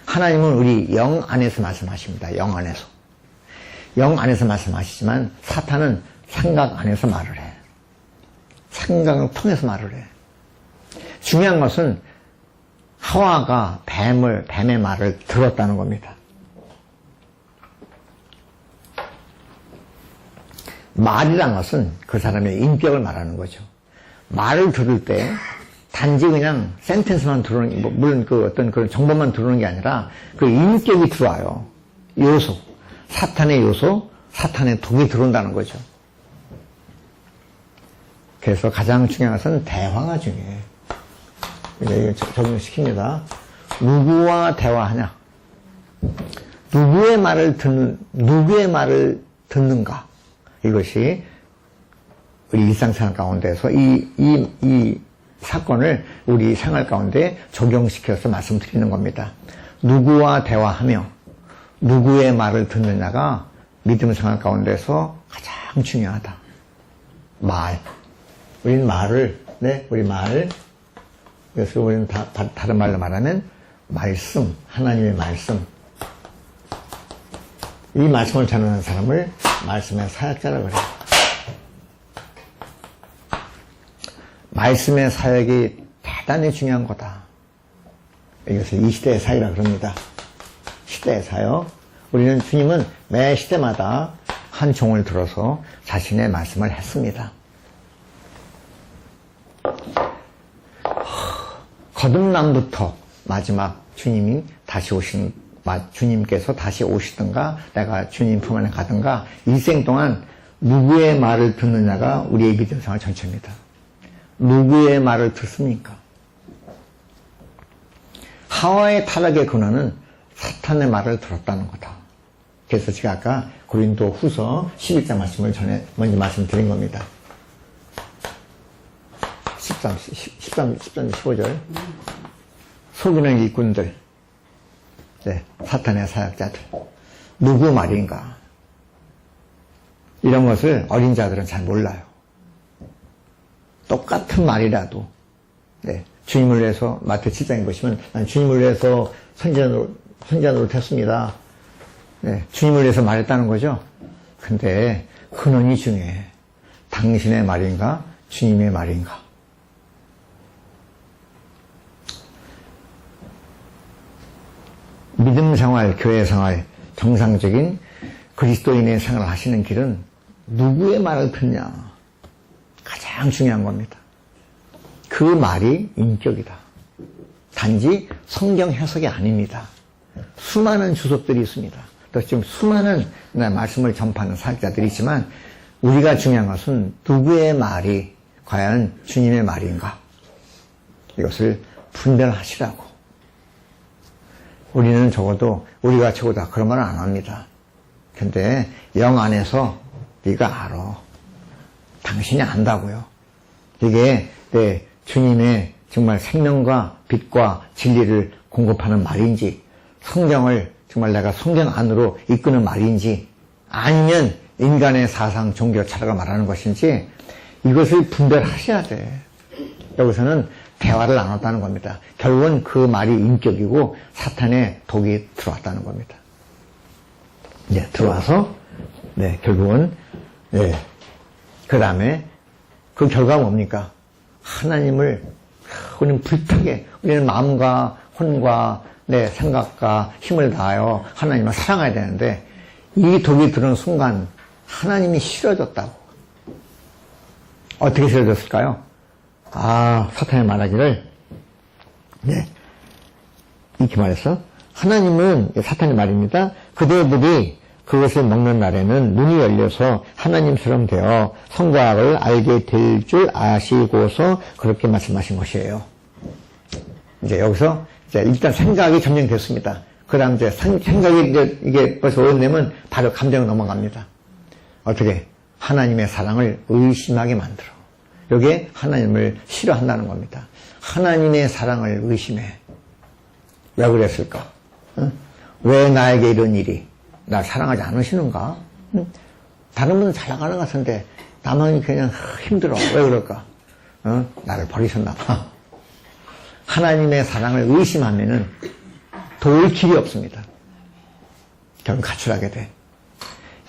하나님은 우리 영 안에서 말씀하십니다. 영 안에서. 영 안에서 말씀하시지만 사탄은 생각 안에서 말을 해. 생각을 통해서 말을 해. 중요한 것은 하와가 뱀의 말을 들었다는 겁니다. 말이란 것은 그 사람의 인격을 말하는 거죠. 말을 들을 때 단지 그냥 센텐스만 들어오는 게, 물론 그 어떤 그런 정보만 들어오는 게 아니라 그 인격이 들어와요. 요소. 사탄의 요소, 사탄의 독이 들어온다는 거죠. 그래서 가장 중요한 것은 대화가 중요해. 이제 적용시킵니다. 누구와 대화하냐? 누구의 말을 듣는가? 이것이 우리 일상생활 가운데서 이 사건을 우리 생활 가운데 적용시켜서 말씀드리는 겁니다. 누구와 대화하며 누구의 말을 듣느냐가 믿음 생활 가운데서 가장 중요하다. 말. 우리는 말을, 우리 말. 그래서 우리는 다른 말로 말하면 말씀, 하나님의 말씀. 이 말씀을 전하는 사람을 말씀의 사역자라고 그래요. 말씀의 사역이 대단히 중요한 거다. 이것을 이 시대의 사역이라고 그럽니다. 시대의 사역. 우리는 주님은 매 시대마다 한 종을 들어서 자신의 말씀을 했습니다. 거듭남부터 마지막 주님께서 다시 오시든가 내가 주님 품 안에 가든가 일생 동안 누구의 말을 듣느냐가 우리의 믿음 생활 전체입니다. 누구의 말을 듣습니까? 하와의 타락의 근원은 사탄의 말을 들었다는 거다. 그래서 제가 아까 고린도 후서 11장 말씀을 먼저 말씀드린 겁니다. 13, 15절. 속이는 일꾼들. 사탄의 사역자들. 누구 말인가? 이런 것을 어린 자들은 잘 몰라요. 똑같은 말이라도, 주님을 위해서, 마태 7장에 보시면, 난 주님을 위해서 선지자 노릇했습니다. 주님을 위해서 말했다는 거죠. 근데, 근원이 중요해. 당신의 말인가? 주님의 말인가? 믿음 생활, 교회 생활, 정상적인 그리스도인의 생활을 하시는 길은 누구의 말을 듣냐? 가장 중요한 겁니다. 그 말이 인격이다. 단지 성경 해석이 아닙니다. 수많은 주석들이 있습니다. 또 지금 수많은 말씀을 전파하는 사역자들이 있지만 우리가 중요한 것은 누구의 말이 과연 주님의 말인가? 이것을 분별하시라고. 우리는 적어도 우리가 최고다 그런 말은 안 합니다. 근데 영 안에서 네가 알아. 당신이 안다고요. 이게 주님의 정말 생명과 빛과 진리를 공급하는 말인지 성경을 정말 내가 성경 안으로 이끄는 말인지 아니면 인간의 사상, 종교, 철학을 말하는 것인지 이것을 분별하셔야 돼. 여기서는 대화를 나눴다는 겁니다. 결국은 그 말이 인격이고 사탄의 독이 들어왔다는 겁니다. 네, 들어와서 네, 결국은 네, 그 다음에 그 결과가 뭡니까? 하나님을 우리는 불타게 우리는 마음과 혼과 내 생각과 힘을 다하여 하나님을 사랑해야 되는데 이 독이 들어오는 순간 하나님이 싫어졌다고. 어떻게 싫어졌을까요? 사탄이 말하기를 네, 이렇게 말했어. 하나님은 사탄이 말입니다. 그대들이 그것을 먹는 날에는 눈이 열려서 하나님처럼 되어 선과 악을 알게 될 줄 아시고서 그렇게 말씀하신 것이에요. 이제 여기서 이제 일단 생각이 점령됐습니다. 그 다음 이제 생각이 이게 벌써 오염되면 바로 감정으로 넘어갑니다. 어떻게? 하나님의 사랑을 의심하게 만들어. 이게 하나님을 싫어한다는 겁니다. 하나님의 사랑을 의심해. 왜 그랬을까? 응? 왜 나에게 이런 일이? 날 사랑하지 않으시는가? 응? 다른 분은 잘 나가는 것 같은데 나만 그냥 힘들어. 왜 그럴까? 나를 버리셨나 봐. 하나님의 사랑을 의심하면은 도울 길이 없습니다. 결국 가출하게 돼.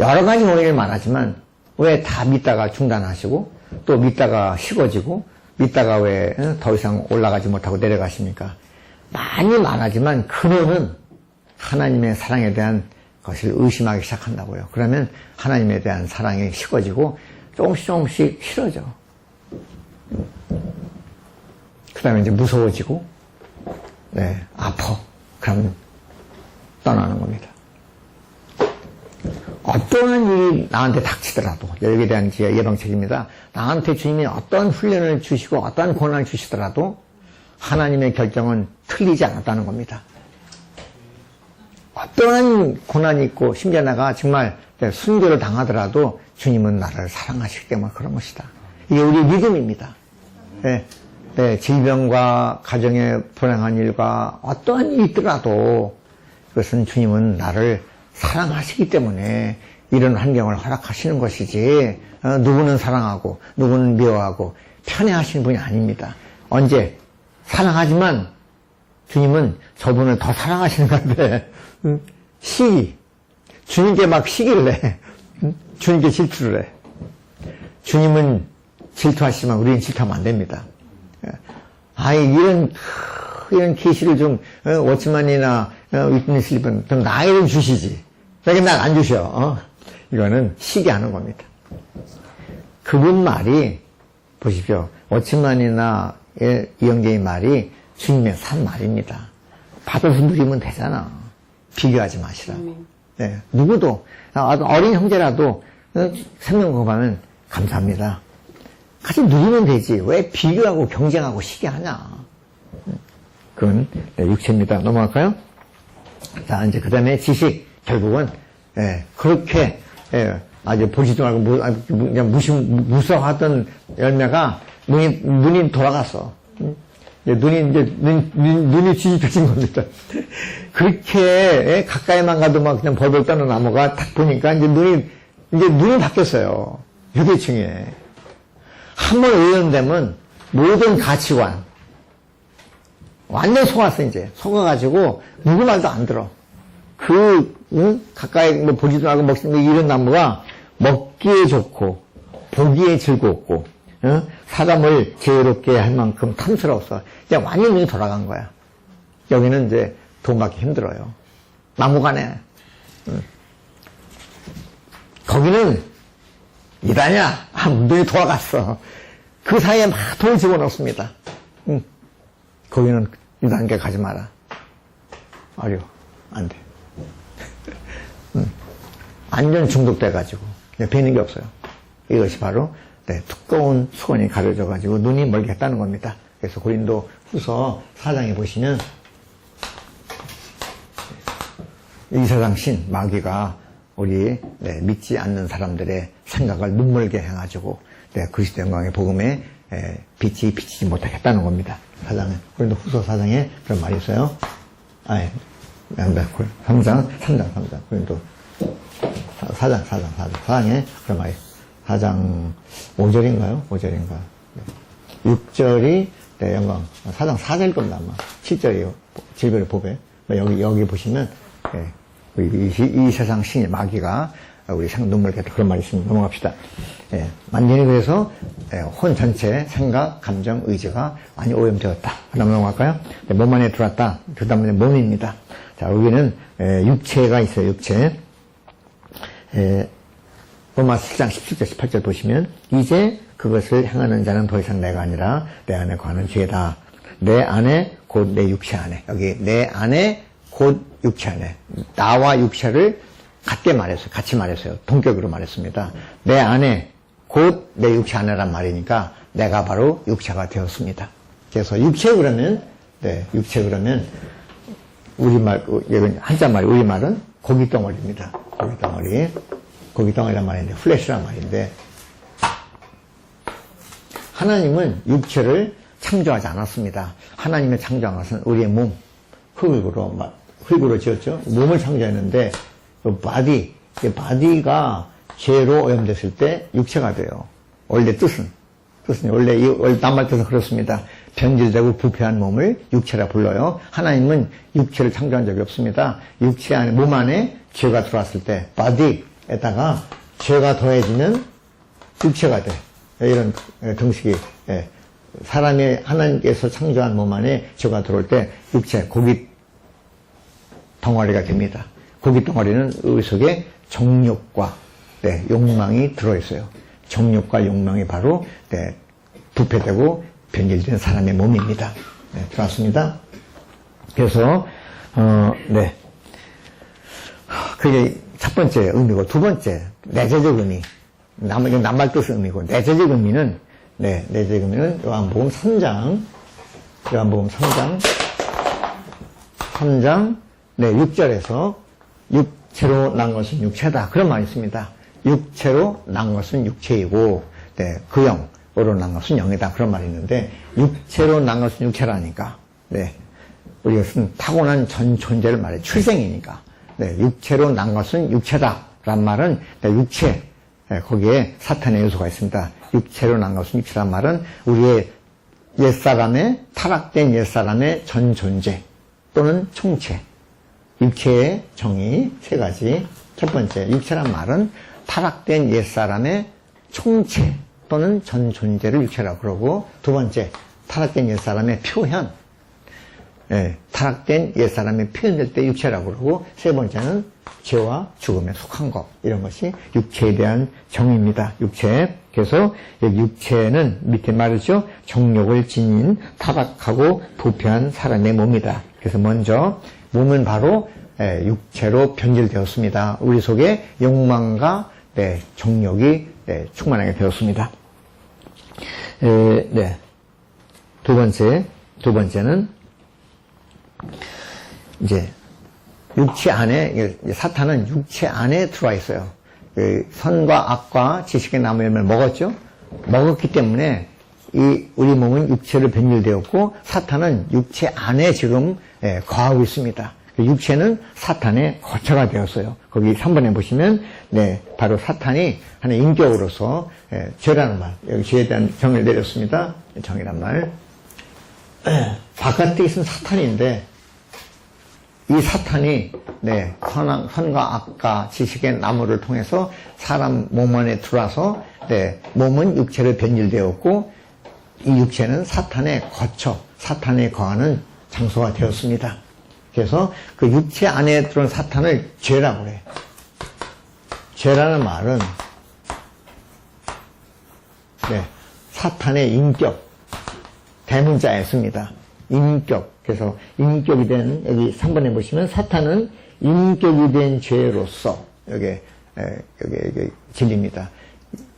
여러 가지 원인을 말하지만 왜 다 믿다가 중단하시고 또 믿다가 식어지고 믿다가 왜 더 이상 올라가지 못하고 내려가십니까? 많이 말하지만 근원은 하나님의 사랑에 대한 것을 의심하기 시작한다고요. 그러면 하나님에 대한 사랑이 식어지고 조금씩 싫어져. 그 다음에 이제 무서워지고 네, 아파. 그러면 떠나는 겁니다. 어떠한 일이 나한테 닥치더라도 여기에 대한 제 예방책입니다. 나한테 주님이 어떤 훈련을 주시고 어떠한 고난을 주시더라도 하나님의 결정은 틀리지 않았다는 겁니다. 어떠한 고난이 있고 심지어 내가 정말 순교를 당하더라도 주님은 나를 사랑하시기 때문에 그런 것이다. 이게 우리 믿음입니다. 네, 네, 질병과 가정의 불행한 일과 어떠한 일이 있더라도 그것은 주님은 나를 사랑하시기 때문에 이런 환경을 허락하시는 것이지 누구는 사랑하고 누구는 미워하고 편애하시는 분이 아닙니다. 언제? 사랑하지만 주님은 저분을 더 사랑하시는 건데 시기 주님께 막 시기를 해. 주님께 질투를 해. 주님은 질투하시지만 우리는 질투하면 안 됩니다. 이런 계시를 좀 워치만이나 위트니스 리본 좀 나에게 좀 주시지. 왜 날 안 주셔? 이거는 시기하는 겁니다. 그분 말이 보십시오. 워치만이나 이영재의 말이 주님의 산 말입니다. 받아서 누리면 되잖아. 비교하지 마시라고. 네, 누구도 어린 형제라도 생명 공부하면 감사합니다. 같이 누리면 되지. 왜 비교하고 경쟁하고 시기하냐. 그건 육체입니다. 넘어갈까요? 자, 이제 그 다음에 지식. 결국은 그렇게 아주 보지도 말고 그냥 무서워하던 열매가 눈이 돌아갔어. 눈이 뒤집혀진 겁니다. 그렇게 가까이만 가도 막 그냥 벌벌 떠는 나무가 딱 보니까 이제 눈이 바뀌었어요. 유대층에. 한번 오염되면 모든 가치관 완전 속았어. 이제 속아가지고 누구 말도 안 들어. 가까이 보지도 않고 먹는 이런 나무가 먹기에 좋고 보기에 즐겁고 사람을 지혜롭게 할 만큼 탐스러웠어. 이제 완전 눈이 돌아간 거야. 여기는 이제 돈 받기 힘들어요. 막무가내. 거기는 이다냐? 눈이 돌아갔어. 그 사이에 막 돈을 집어넣습니다. 거기는 이 단계 가지 마라. 어려워. 안 돼. 완전 중독돼가지고 그냥 뵈는 게 없어요. 이것이 바로 두꺼운 수건이 가려져가지고 눈이 멀게 했다는 겁니다. 그래서 고린도 후서 4장에 보시면 이 세상 신 마귀가 우리 믿지 않는 사람들의 생각을 눈멀게 해가지고 그리스도 영광의 복음에 빛이 비치지 못하겠다는 겁니다. 4장에 고린도 후서 4장에 그런 말이 있어요. 3장 고린도 4장에 그런 말이 4장 5절인가요? 6절이 네, 영광. 4장 4절 겁니다, 아마. 7절이에요. 질별의 보배. 여기 보시면, 네, 이 세상 신의 마귀가 우리 눈물겠다. 그런 말이 있으면 넘어갑시다. 예, 완전히 그래서, 혼 전체 생각, 감정, 의지가 많이 오염되었다. 그다음 넘어갈까요? 네, 몸 안에 들어왔다. 그 다음에 몸입니다. 자, 여기는, 육체가 있어요, 육체. 로마 7장 17절, 18절 보시면, 이제 그것을 행하는 자는 더 이상 내가 아니라 내 안에 거하는 죄다. 내 안에 곧 내 육체 안에. 여기 내 안에 곧 육체 안에. 나와 육체를 같이 말했어요. 동격으로 말했습니다. 내 안에 곧 내 육체 안에란 말이니까 내가 바로 육체가 되었습니다. 그래서 육체 그러면 우리말, 한자말, 우리말은 고깃덩어리입니다. 고깃덩어리란 말인데, 플래시란 말인데, 하나님은 육체를 창조하지 않았습니다. 하나님의 창조한 것은 우리의 몸, 흙으로 지었죠. 몸을 창조했는데, 바디가 죄로 오염됐을 때 육체가 돼요. 원래 뜻은 원래 낱말 뜻은 그렇습니다. 변질되고 부패한 몸을 육체라 불러요. 하나님은 육체를 창조한 적이 없습니다. 육체 안에, 몸 안에 죄가 들어왔을 때, 바디에다가 죄가 더해지면 육체가 돼. 이런 등식이, 사람이 하나님께서 창조한 몸 안에 죄가 들어올 때 육체, 고기 덩어리가 됩니다. 고기 덩어리는 우리 속에 정욕과 욕망이 들어있어요. 정욕과 욕망이 바로 부패되고 변질된 사람의 몸입니다. 들어왔습니다. 그래서 그게 첫 번째 의미고, 두 번째 내재적 의미. 낱말 뜻의 의미고, 내재적 의미는 요한복음 3장 6절에서 육체로 난 것은 육체다. 그런 말이 있습니다. 육체로 난 것은 육체이고, 그 영으로 난 것은 영이다. 그런 말이 있는데, 육체로 난 것은 육체라니까, 우리것은 타고난 전 존재를 말해. 출생이니까. 육체로 난 것은 육체다. 란 말은, 육체, 거기에 사탄의 요소가 있습니다. 육체로 난 것은 육체란 말은 우리의 타락된 옛사람의 전 존재 또는 총체. 육체의 정의 세 가지. 첫 번째, 육체란 말은 타락된 옛사람의 총체 또는 전 존재를 육체라고 그러고, 두 번째, 타락된 옛사람의 표현. 타락된 옛사람이 표현될 때 육체라고 그러고, 세 번째는 죄와 죽음에 속한 것. 이런 것이 육체에 대한 정의입니다. 육체. 그래서 여기 육체는 밑에 말이죠. 정욕을 지닌 타락하고 부패한 사람의 몸이다. 그래서 먼저 몸은 바로 육체로 변질되었습니다. 우리 속에 욕망과 정욕이 충만하게 되었습니다. 두 번째는 이제 육체 안에, 사탄은 육체 안에 들어와 있어요. 선과 악과 지식의 나무 열매를 먹었죠. 먹었기 때문에 우리 몸은 육체로 변질되었고, 사탄은 육체 안에 지금 거하고 있습니다. 육체는 사탄의 거처가 되었어요. 거기 3번에 보시면, 바로 사탄이 하나의 인격으로서, 죄라는 말, 여기 죄에 대한 정의를 내렸습니다. 정의란 말. 바깥에 있는 사탄인데, 이 사탄이, 선과 악과 지식의 나무를 통해서 사람 몸 안에 들어와서, 몸은 육체로 변질되었고, 이 육체는 사탄의 거처, 사탄에 거하는 장소가 되었습니다. 그래서 그 육체 안에 들어온 사탄을 죄라고 그래요. 죄라는 말은 사탄의 인격, 대문자에 씁니다. 인격. 그래서 인격이 된, 여기 3번에 보시면 사탄은 인격이 된 죄로서, 여기 진리입니다.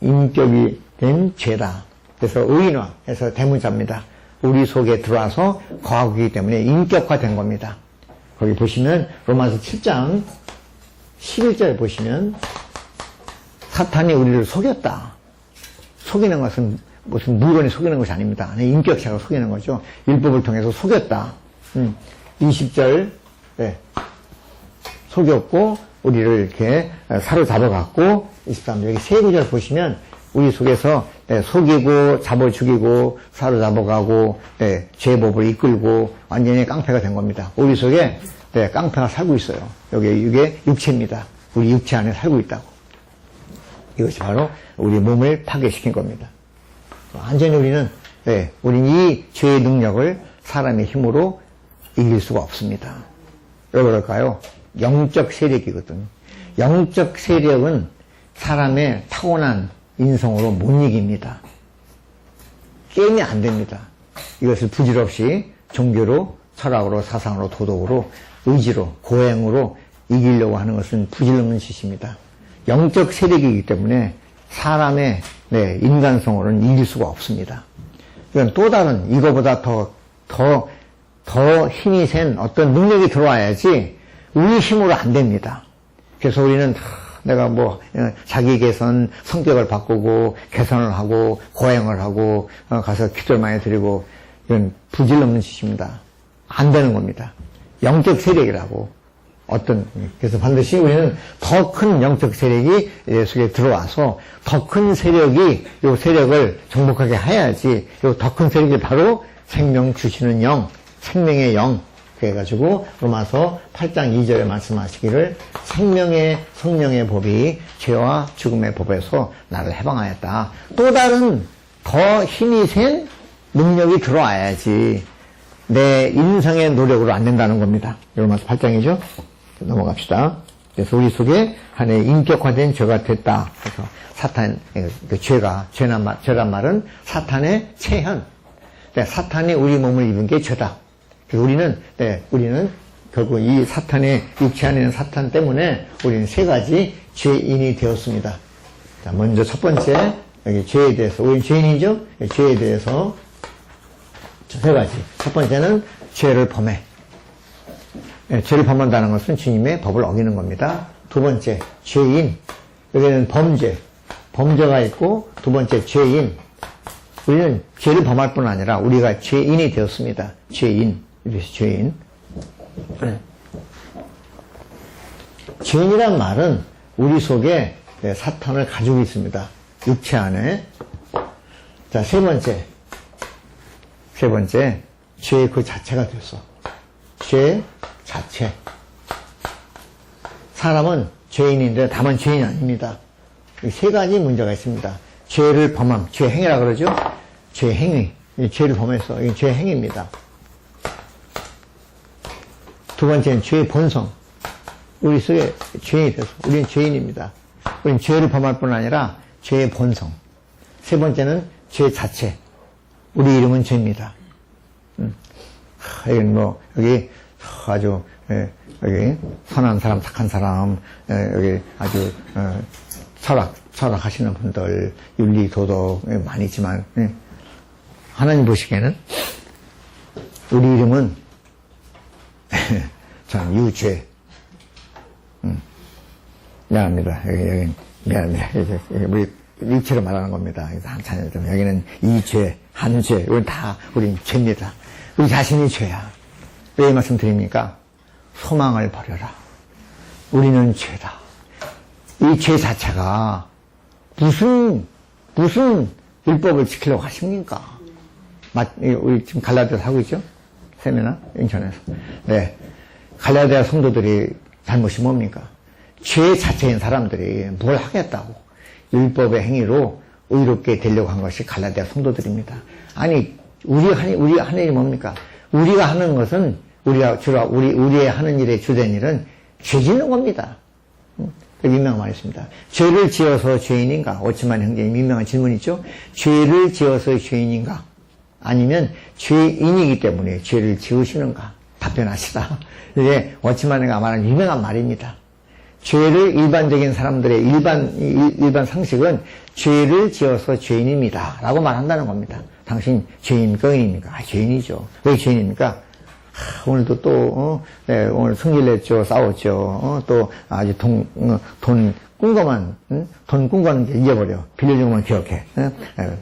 인격이 된 죄다. 그래서 의인화해서 대문자입니다. 우리 속에 들어와서 거하기 때문에 인격화된 겁니다. 거기 보시면 로마서 7장 11절에 보시면 사탄이 우리를 속였다. 속이는 것은 무슨 물건이 속이는 것이 아닙니다. 인격체가 속이는 거죠. 율법을 통해서 속였다. 20절 속였고 우리를 이렇게 사로잡아갖고 23절 여기 세 구절 보시면 우리 속에서 속이고 잡아 죽이고 사로잡아가고 죄법을 이끌고 완전히 깡패가 된 겁니다. 우리 속에 깡패가 살고 있어요. 이게 육체입니다. 우리 육체 안에 살고 있다고. 이것이 바로 우리 몸을 파괴시킨 겁니다. 완전히 우리는 이 죄의 능력을 사람의 힘으로 이길 수가 없습니다. 왜 그럴까요? 영적 세력이거든. 영적 세력은 사람의 타고난 인성으로 못 이깁니다. 게임이 안 됩니다. 이것을 부질없이 종교로, 철학으로, 사상으로, 도덕으로, 의지로, 고행으로 이기려고 하는 것은 부질없는 짓입니다. 영적 세력이기 때문에 사람의 인간성으로는 이길 수가 없습니다. 이건 또 다른 이거보다 더 힘이 센 어떤 능력이 들어와야지 우리 힘으로 안 됩니다. 그래서 우리는 내가 자기 개선, 성격을 바꾸고 개선을 하고 고행을 하고 가서 기도를 많이 드리고 이건 부질없는 짓입니다. 안 되는 겁니다. 영적 세력이라고 그래서 반드시 우리는 더 큰 영적 세력이 속에 들어와서 더 큰 세력이 이 세력을 정복하게 해야지 이 더 큰 세력이 바로 생명 주시는 영, 생명의 영. 그래가지고 로마서 8장 2절에 말씀하시기를 생명의 성령의 법이 죄와 죽음의 법에서 나를 해방하였다. 또 다른 더 힘이 센 능력이 들어와야지 내 인성의 노력으로 안 된다는 겁니다. 로마서 8장이죠. 넘어갑시다. 그래서 우리 속에 하나의 인격화된 죄가 됐다. 그래서 사탄, 죄란 말은 사탄의 체현. 사탄이 우리 몸을 입은 게 죄다. 그래서 우리는 결국 이 사탄의 육체 안에 있는 사탄 때문에 우리는 세 가지 죄인이 되었습니다. 자, 먼저 첫 번째, 여기 죄에 대해서, 우리는 죄인이죠? 죄에 대해서 세 가지. 첫 번째는 죄를 범해. 죄를 범한다는 것은 주님의 법을 어기는 겁니다. 두 번째, 죄인. 여기는 범죄가 있고, 두 번째, 죄인. 우리는 죄를 범할 뿐 아니라 우리가 죄인이 되었습니다. 죄인. 이래서 죄인. 죄인이란 말은 우리 속에 사탄을 가지고 있습니다. 육체 안에. 자, 세 번째, 죄 그 자체가 됐어. 죄 자체. 사람은 죄인인데 다만 죄인이 아닙니다. 이 세 가지 문제가 있습니다. 죄를 범함, 죄행위라 그러죠? 죄행위. 죄를 범해서, 이게 죄행위입니다. 두 번째는 죄의 본성. 우리 속에 죄인이 돼서, 우리는 죄인입니다. 우리는 죄를 범할 뿐 아니라 죄의 본성. 세 번째는 죄 자체. 우리 이름은 죄입니다. 여기 아주, 여기 선한 사람, 착한 사람, 여기 아주, 철학하시는 분들, 윤리, 도덕 많이 있지만, 하나님 보시기에는 우리 이름은 참 유죄. 미안합니다. 여기 미안합니다. 우리 육체로 말하는 겁니다. 여기는 이죄, 한죄, 이건 다 우리 죄입니다. 우리 자신이 죄야. 왜 이 말씀 드립니까? 소망을 버려라. 우리는 죄다. 이 죄 자체가 무슨 율법을 지키려고 하십니까? 우리 지금 갈라디아서 하고 있죠? 세미나? 인천에서. 네. 갈라디아 성도들이 잘못이 뭡니까? 죄 자체인 사람들이 뭘 하겠다고. 율법의 행위로 의롭게 되려고 한 것이 갈라디아 성도들입니다. 아니, 우리 하는 일이 뭡니까? 우리가 하는 것은, 우리의 하는 일의 주된 일은 죄 짓는 겁니다. 유명한 말이 있습니다. 죄를 지어서 죄인인가? 오치만 형제님 유명한 질문이죠. 죄를 지어서 죄인인가? 아니면 죄인이기 때문에 죄를 지으시는가? 답변하시다. 이게 오치만이가 말하는 유명한 말입니다. 죄를 일반적인 사람들의 일반 상식은 죄를 지어서 죄인입니다. 라고 말한다는 겁니다. 당신 죄인입니까? 의인입니까? 죄인이죠. 왜 죄인입니까? 오늘도 또, 오늘 승질 냈죠. 싸웠죠. 또 아주 돈 꾼 거만, 돈 꾼 거는 잊어버려. 빌려준 것만 기억해.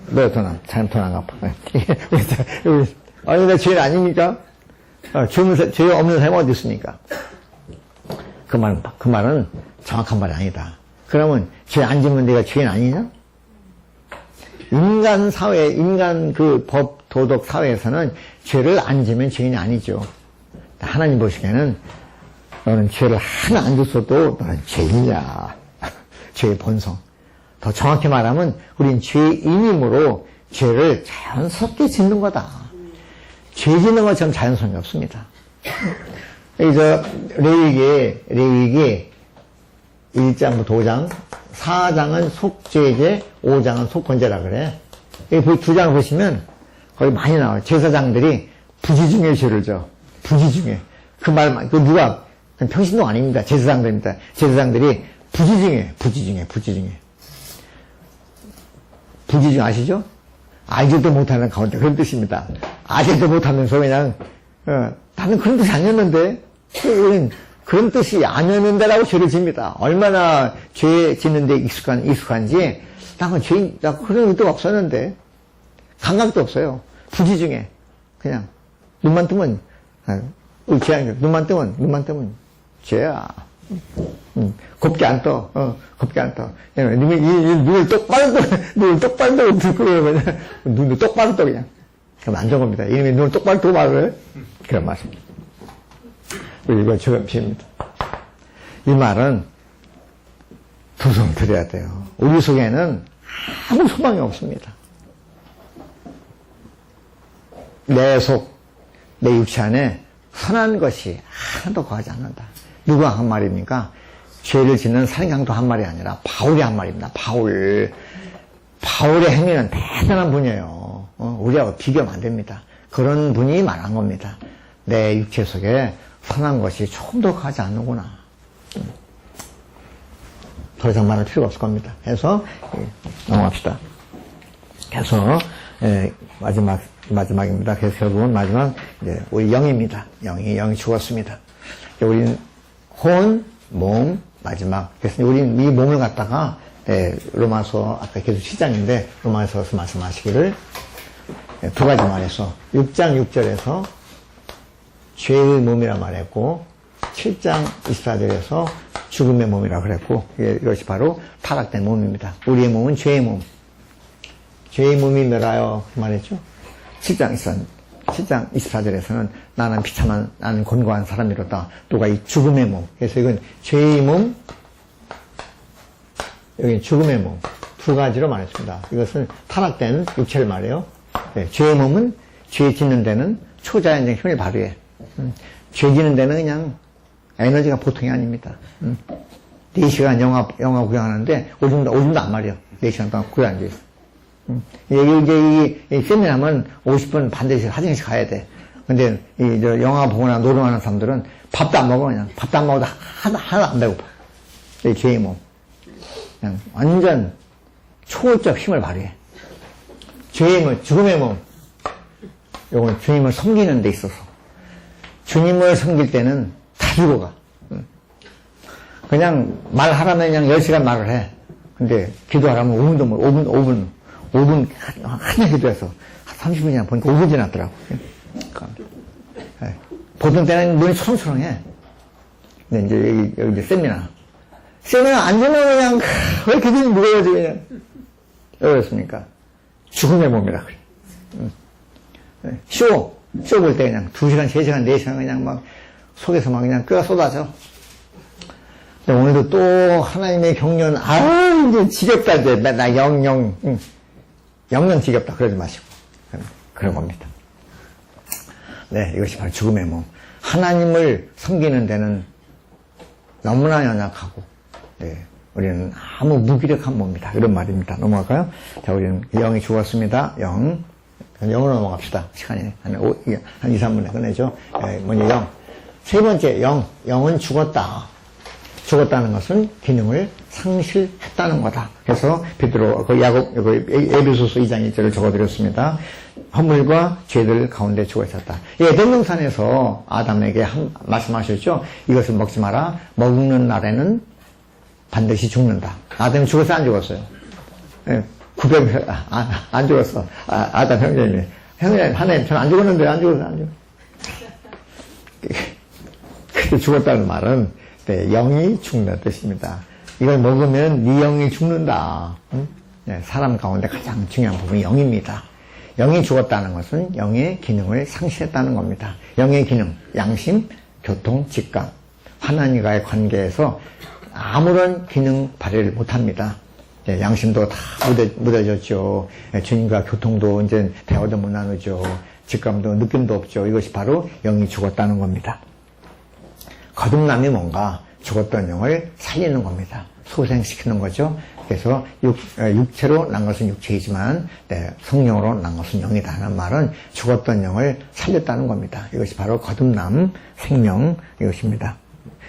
너 돈 안 갚아. 아니, 나 죄인 아닙니까? 죄 없는 사람이 어디 있습니까? 그 말은 정확한 말이 아니다. 그러면 죄 안 짓는 데가 죄인 아니냐? 인간 사회, 인간 그 법, 도덕 사회에서는 죄를 안 지면 죄인이 아니죠. 하나님 보시기에는 너는 죄를 하나 안 줬어도 너는 죄인이야. 죄의 본성. 더 정확히 말하면 우린 죄인이므로 죄를 자연스럽게 짓는 거다. 죄 짓는 것처럼 자연스러움이 없습니다. 여기서 레위기 1장부터 5장, 4장은 속죄제, 5장은 속건제라 그래. 여기 두 장을 보시면 거기 많이 나와요. 제사장들이 부지중에 죄를 져. 부지중에. 그 말, 그 누가, 평신도 아닙니다. 제사장들입니다. 제사장들이 부지중에. 부지중 아시죠? 알지도 못하는 가운데 그런 뜻입니다. 알지도 못하면서 그냥, 나는 그런 뜻이 아니었는데, 우리는 그런 뜻이 아니었는데라고 죄를 집니다. 얼마나 죄 짓는데 익숙한지, 나 그런 의도가 없었는데, 감각도 없어요. 부지중에. 그냥, 눈만 뜨면, 눈만 뜨면, 죄야. 곱게 안 떠. 곱게 안 떠. 눈을 똑바로 뜨고, 눈을 똑바로 떠, 그냥. 그럼 안 좋은 겁니다. 이놈이 눈을 똑바로 뜨고 말을 해. 그런 말입니다. 이거 저건 피입니다. 이 말은 두 손 들여야 돼요. 우리 속에는 아무 소망이 없습니다. 내 속, 내 육체 안에 선한 것이 하나도 거하지 않는다. 누가 한 말입니까? 죄를 짓는 살인강도 한 말이 아니라 바울이 한 말입니다. 바울의 행위는 대단한 분이에요. 우리하고 비교하면 안 됩니다. 그런 분이 말한 겁니다. 내 육체 속에 선한 것이 조금 더 가지 않는구나. 더 이상 말할 필요가 없을 겁니다. 해서 넘어갑시다. 그래서 마지막입니다. 그래서 결국은 마지막 우리 영입니다. 영이 죽었습니다. 우리는 혼, 몸, 마지막. 그래서 우리는 이 몸을 갖다가 로마서 아까 계속 7장인데 로마서에서 말씀하시기를 두 가지 말해서 6장 6절에서 죄의 몸이라 말했고 7장 24절에서 죽음의 몸이라 그랬고 이것이 바로 타락된 몸입니다. 우리의 몸은 죄의 몸. 죄의 몸이 뭐라요? 그 말했죠. 7장 24절에서는 나는 비참한 나는 곤고한 사람이로다. 또가 이 죽음의 몸. 그래서 이건 죄의 몸, 여기 죽음의 몸. 두 가지로 말했습니다. 이것은 타락된 육체를 말해요. 네, 죄의 몸은 죄 짓는 데는 초자연적 힘을 발휘해. 죄 짓는 데는 그냥 에너지가 보통이 아닙니다. 4시간 영화 구경하는데 오줌도 안 마려. 4시간 동안 구경 앉아있어. 이제 이 세미나면 50분 반드시 화장실 가야 돼. 근데 영화 보거나 노름하는 사람들은 밥도 안 먹어. 그냥 밥도 안 먹어도 하나 안 배고파. 이 죄의 몸. 그냥 완전 초월적 힘을 발휘해. 죄의 몸, 죽음의 몸. 요건 주님을 섬기는 데 있어서. 주님을 섬길 때는 다 죽어가. 그냥 말하라면 그냥 10시간 말을 해. 근데 기도하라면 5분 하나 기도해서 30분이나 보니까 5분 지났더라고. 보통 때는 눈이 초롱초롱해. 근데 이제 여기 세미나 안 되면 그냥 왜 이렇게 눈이 무거워지 그냥. 왜 그렇습니까? 죽음의 몸이라 그래. 쇼 볼 때 그냥 2시간, 3시간, 4시간 그냥 막 속에서 막 그냥 뼈가 쏟아져. 근데 오늘도 또 하나님의 경륜, 이제 지겹다, 이제. 나 영영 지겹다. 그러지 마시고. 그런 겁니다. 네, 이것이 바로 죽음의 몸. 하나님을 섬기는 데는 너무나 연약하고, 네, 우리는 아무 무기력한 몸이다. 이런 말입니다. 넘어갈까요? 자, 우리는 영이 죽었습니다. 영으로 넘어갑시다. 시간이 한 2, 3분에 끝내죠. 먼저 영. 세 번째, 영은 죽었다. 죽었다는 것은 기능을 상실했다는 거다. 그래서 베드로, 에베소서 2장 1절을 적어드렸습니다. 허물과 죄들 가운데 죽어 있었다. 에덴 동산에서 아담에게 말씀하셨죠. 이것을 먹지 마라. 먹는 날에는 반드시 죽는다. 아담이 죽었어요? 안 죽었어요? 안 죽었어. 아담 형제님이. 하나님, 저는 안 죽었는데, 안 죽었어. 그때 죽었다는 말은, 네, 영이 죽는 뜻입니다. 이걸 먹으면 네 영이 죽는다. 응? 사람 가운데 가장 중요한 부분이 영입니다. 영이 죽었다는 것은 영의 기능을 상실했다는 겁니다. 영의 기능, 양심, 교통, 직감, 하나님과의 관계에서 아무런 기능 발휘를 못합니다. 양심도 다 무뎌졌죠. 주님과 교통도 이제 대화도 못 나누죠. 직감도 느낌도 없죠. 이것이 바로 영이 죽었다는 겁니다. 거듭남이 뭔가 죽었던 영을 살리는 겁니다. 소생시키는 거죠. 그래서 육체로 난 것은 육체이지만 성령으로 난 것은 영이다 하는 말은 죽었던 영을 살렸다는 겁니다. 이것이 바로 거듭남, 생명 이것입니다.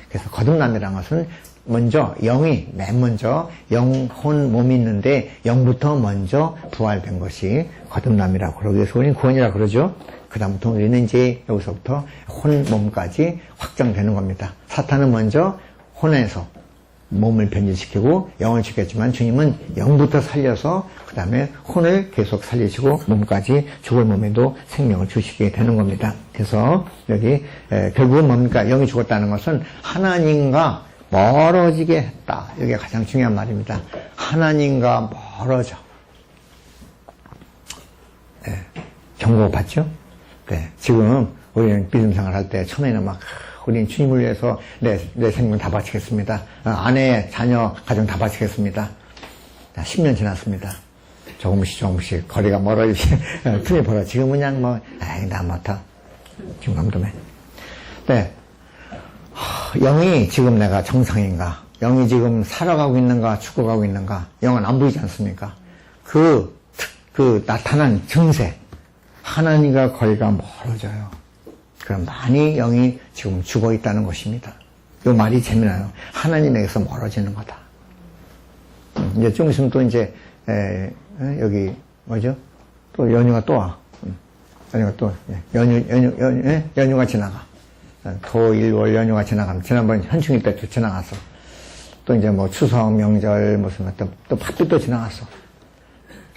그래서 거듭남이라는 것은 먼저 영이 맨 먼저 영혼 몸이 있는데 영부터 먼저 부활된 것이 거듭남이라고 그러고 그래서 우리는 구원이라고 그러죠. 그 다음부터 우리는 이제 여기서부터 혼 몸까지 확장되는 겁니다. 사탄은 먼저 혼에서 몸을 변질시키고 영을 죽였지만 주님은 영부터 살려서 그 다음에 혼을 계속 살리시고 몸까지 죽을 몸에도 생명을 주시게 되는 겁니다. 그래서 여기 결국은 뭡니까? 영이 죽었다는 것은 하나님과 멀어지게 했다. 이게 가장 중요한 말입니다. 하나님과 멀어져. 경고 받죠? 지금 우리는 믿음 생활할 때 처음에는 막 우리는 주님을 위해서 내 생명 다 바치겠습니다. 아내, 자녀, 가정 다 바치겠습니다. 10년 지났습니다. 조금씩 거리가 멀어지지 틈이 벌어. 지금은 그냥 나 맡아. 지금 감동해. 영이 지금 내가 정상인가? 영이 지금 살아가고 있는가? 죽어가고 있는가? 영은 안 보이지 않습니까? 그 나타난 증세. 하나님과 거리가 멀어져요. 그럼 많이 영이 지금 죽어 있다는 것입니다. 이 말이 재미나요. 하나님에게서 멀어지는 거다. 이제 좀 있으면 또 이제, 여기, 뭐죠? 또 연휴가 또 와. 연휴가 또, 연휴가 지나가. 토, 일, 월 연휴가 지나가면, 지난번 현충일 때 또 지나갔어. 또 이제 뭐 추석, 명절, 무슨, 또 팥도 또 지나갔어.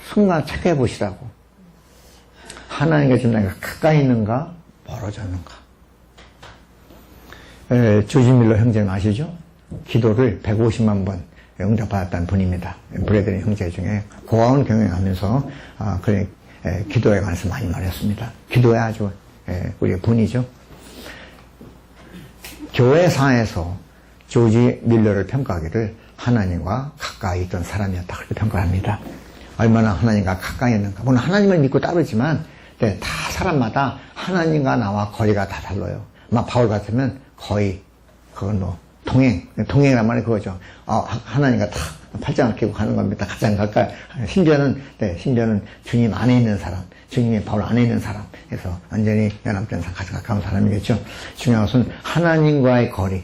순간 체크해 보시라고. 하나님과 지금 내가 가까이 있는가? 멀어졌는가? 조지밀러 형제님 아시죠? 기도를 150만 번 응답받았다는 분입니다. 브래드리 형제 중에 고아원 경영하면서 기도에 관해서 많이 말했습니다. 기도에 아주 우리의 분이죠. 교회사에서 조지 밀러를 평가하기를 하나님과 가까이 있던 사람이었다 그렇게 평가합니다. 얼마나 하나님과 가까이 있는가. 물론 하나님을 믿고 따르지만 다 사람마다 하나님과 나와 거리가 다 달라요. 바울 같으면 거의 그건 동행이란 말이 그거죠. 하나님과 다 팔짱을 끼고 가는 겁니다. 가장 가까이. 심지어는 주님 안에 있는 사람, 주님이 바울 안에 있는 사람. 그래서 완전히 연합된 가장 가까운 사람이겠죠. 중요한 것은 하나님과의 거리.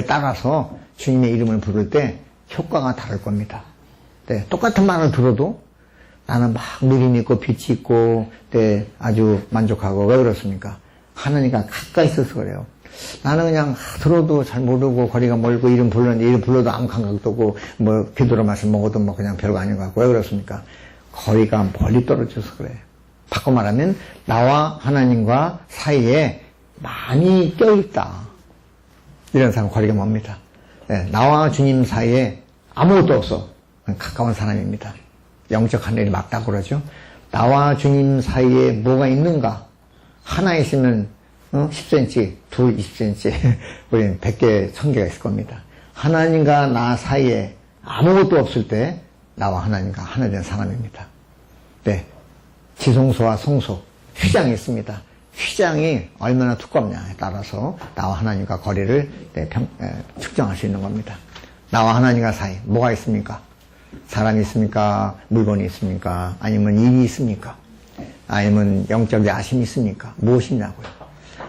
따라서 주님의 이름을 부를 때 효과가 다를 겁니다. 똑같은 말을 들어도 나는 막 믿음이 있고 빛이 있고 아주 만족하고 왜 그렇습니까? 하나님과 가까이 있어서 그래요. 나는 그냥 들어도 잘 모르고 거리가 멀고 이름 불렀는데 이름 불러도 아무 감각도 없고 기도로 말씀 먹어도 그냥 별거 아닌 것 같고 왜 그렇습니까? 거리가 멀리 떨어져서 그래요. 바꿔 말하면 나와 하나님과 사이에 많이 껴있다. 이런 사람 거리가 멉니다. 나와 주님 사이에 아무것도 없어. 가까운 사람입니다. 영적 하늘이 맞다고 그러죠. 나와 주님 사이에 뭐가 있는가? 하나 있으면 10cm, 둘 20cm, 우리는 100개, 1000개가 있을 겁니다. 하나님과 나 사이에 아무것도 없을 때 나와 하나님과 하나 된 사람입니다. 지성소와 성소, 휘장이 있습니다. 휘장이 얼마나 두껍냐에 따라서 나와 하나님과 거리를 측정할 수 있는 겁니다. 나와 하나님과 사이 뭐가 있습니까? 사람이 있습니까? 물건이 있습니까? 아니면 일이 있습니까? 아니면 영적 야심이 있습니까? 무엇이냐고요?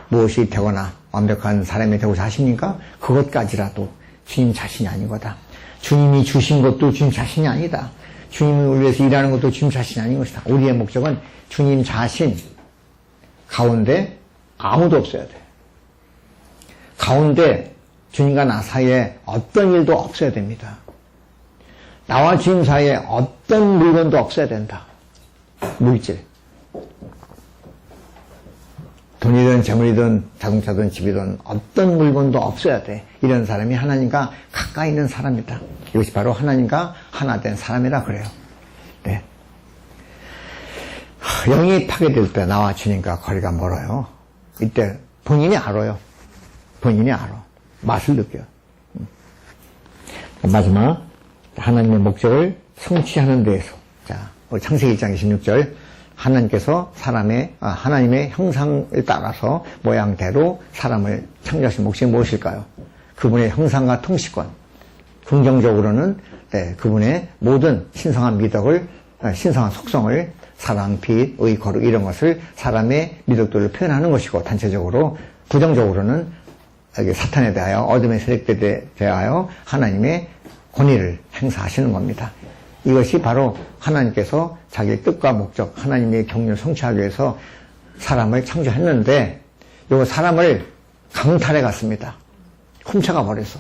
무엇이 되거나 완벽한 사람이 되고 자십니까? 그것까지라도 주님 자신이 아닌 거다. 주님이 주신 것도 주님 자신이 아니다. 주님을 위해서 일하는 것도 주님 자신이 아닌 것이다. 우리의 목적은 주님 자신 가운데 아무도 없어야 돼. 가운데 주님과 나 사이에 어떤 일도 없어야 됩니다. 나와 주님 사이에 어떤 물건도 없어야 된다. 물질. 돈이든 재물이든 자동차든 집이든 어떤 물건도 없어야 돼. 이런 사람이 하나님과 가까이 있는 사람이다. 이것이 바로 하나님과 하나 된 사람이라 그래요. 네. 영이 파괴될 때 나와 주님과 거리가 멀어요. 이때 본인이 알아요. 본인이 알아. 맛을 느껴요. 마지막 하나님의 목적을 성취하는 데에서, 자, 우리 창세기 1장 26절, 하나님께서 하나님의 형상을 따라서 모양대로 사람을 창조하신 목적이 무엇일까요? 그분의 형상과 통치권, 긍정적으로는 그분의 모든 신성한 미덕을, 신성한 속성을, 사랑, 빛, 의, 거룩 이런 것을 사람의 미덕들을 표현하는 것이고, 단체적으로 부정적으로는 여기 사탄에 대하여, 어둠의 세력들에 대하여 하나님의 권위를 행사하시는 겁니다. 이것이 바로 하나님께서 자기의 뜻과 목적, 하나님의 경륜을 성취하기 위해서 사람을 창조했는데, 요 사람을 강탈해 갔습니다. 훔쳐가 버려서.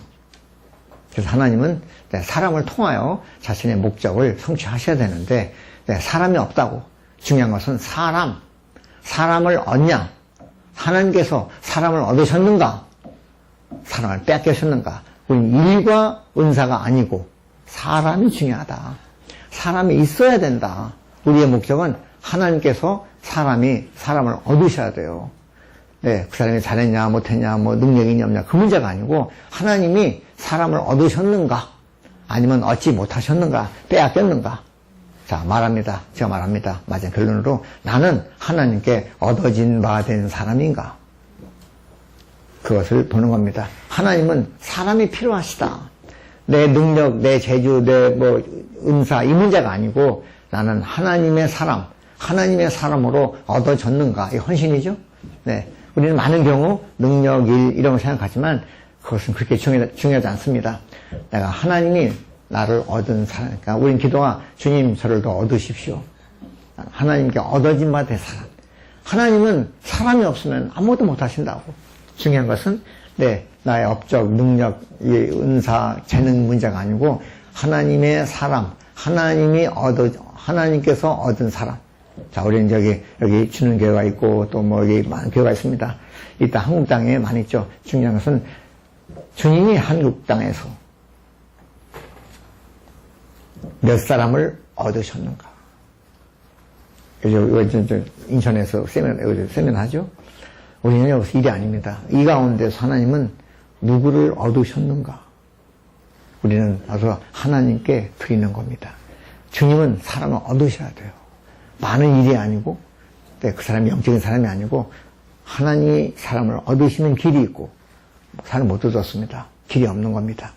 그래서 하나님은 사람을 통하여 자신의 목적을 성취하셔야 되는데, 사람이 없다고. 중요한 것은 사람을 얻냐? 하나님께서 사람을 얻으셨는가? 사람을 뺏기셨는가? 우리는 일과 은사가 아니고 사람이 중요하다. 사람이 있어야 된다. 우리의 목적은 하나님께서 사람을 얻으셔야 돼요. 네, 그 사람이 잘했냐, 못했냐, 뭐 능력이 있냐, 없냐, 그 문제가 아니고 하나님이 사람을 얻으셨는가? 아니면 얻지 못하셨는가? 빼앗겼는가? 자, 제가 말합니다. 맞은 결론으로 나는 하나님께 얻어진 바 된 사람인가? 그것을 보는 겁니다. 하나님은 사람이 필요하시다. 내 능력, 내 재주, 내 은사 이 문제가 아니고 나는 하나님의 사람으로 얻어졌는가? 이 헌신이죠. 네, 우리는 많은 경우 능력, 일 이런 걸 생각하지만 그것은 그렇게 중요하지 않습니다. 내가 하나님이 나를 얻은 사람, 그러니까 우린 기도가 주님 저를 더 얻으십시오. 하나님께 얻어진 바 된 사람. 하나님은 사람이 없으면 아무것도 못 하신다고. 중요한 것은 나의 업적, 능력, 은사, 재능 문제가 아니고 하나님의 사람, 하나님께서 얻은 사람. 자, 우리는 여기 주는 교회가 있고 또 여기 많은 교회가 있습니다. 이따 한국 땅에 많이 있죠. 중요한 것은 주님이 한국 땅에서 몇 사람을 얻으셨는가. 인천에서 세미나 하죠. 우리는 여기서 일이 아닙니다. 이 가운데서 하나님은 누구를 얻으셨는가? 우리는 와서 하나님께 드리는 겁니다. 주님은 사람을 얻으셔야 돼요. 많은 일이 아니고, 그 사람이 영적인 사람이 아니고, 하나님이 사람을 얻으시는 길이 있고, 사람 못 얻었습니다. 길이 없는 겁니다.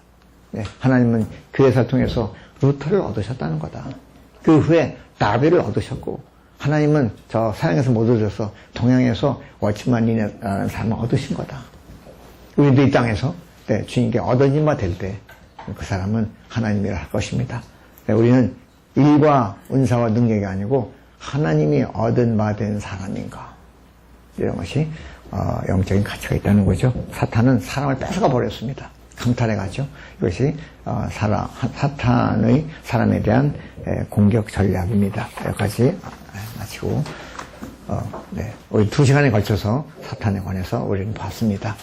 하나님은 교회사 통해서 루터를 얻으셨다는 거다. 그 후에 다비를 얻으셨고, 하나님은 저 서양에서 못 얻어서 동양에서 워치만이라는 사람을 얻으신 거다. 우리도 이 땅에서 주님께 얻어진 바 될 때 그 사람은 하나님이라 할 것입니다. 우리는 일과 은사와 능력이 아니고 하나님이 얻은 바 된 사람인가. 이런 것이 영적인 가치가 있다는 거죠. 사탄은 사람을 뺏어가 버렸습니다. 강탈해 가죠. 이것이 사탄의 사람에 대한 공격 전략입니다. 여기까지 마치고 우리 2시간에 걸쳐서 사탄에 관해서 우리는 봤습니다.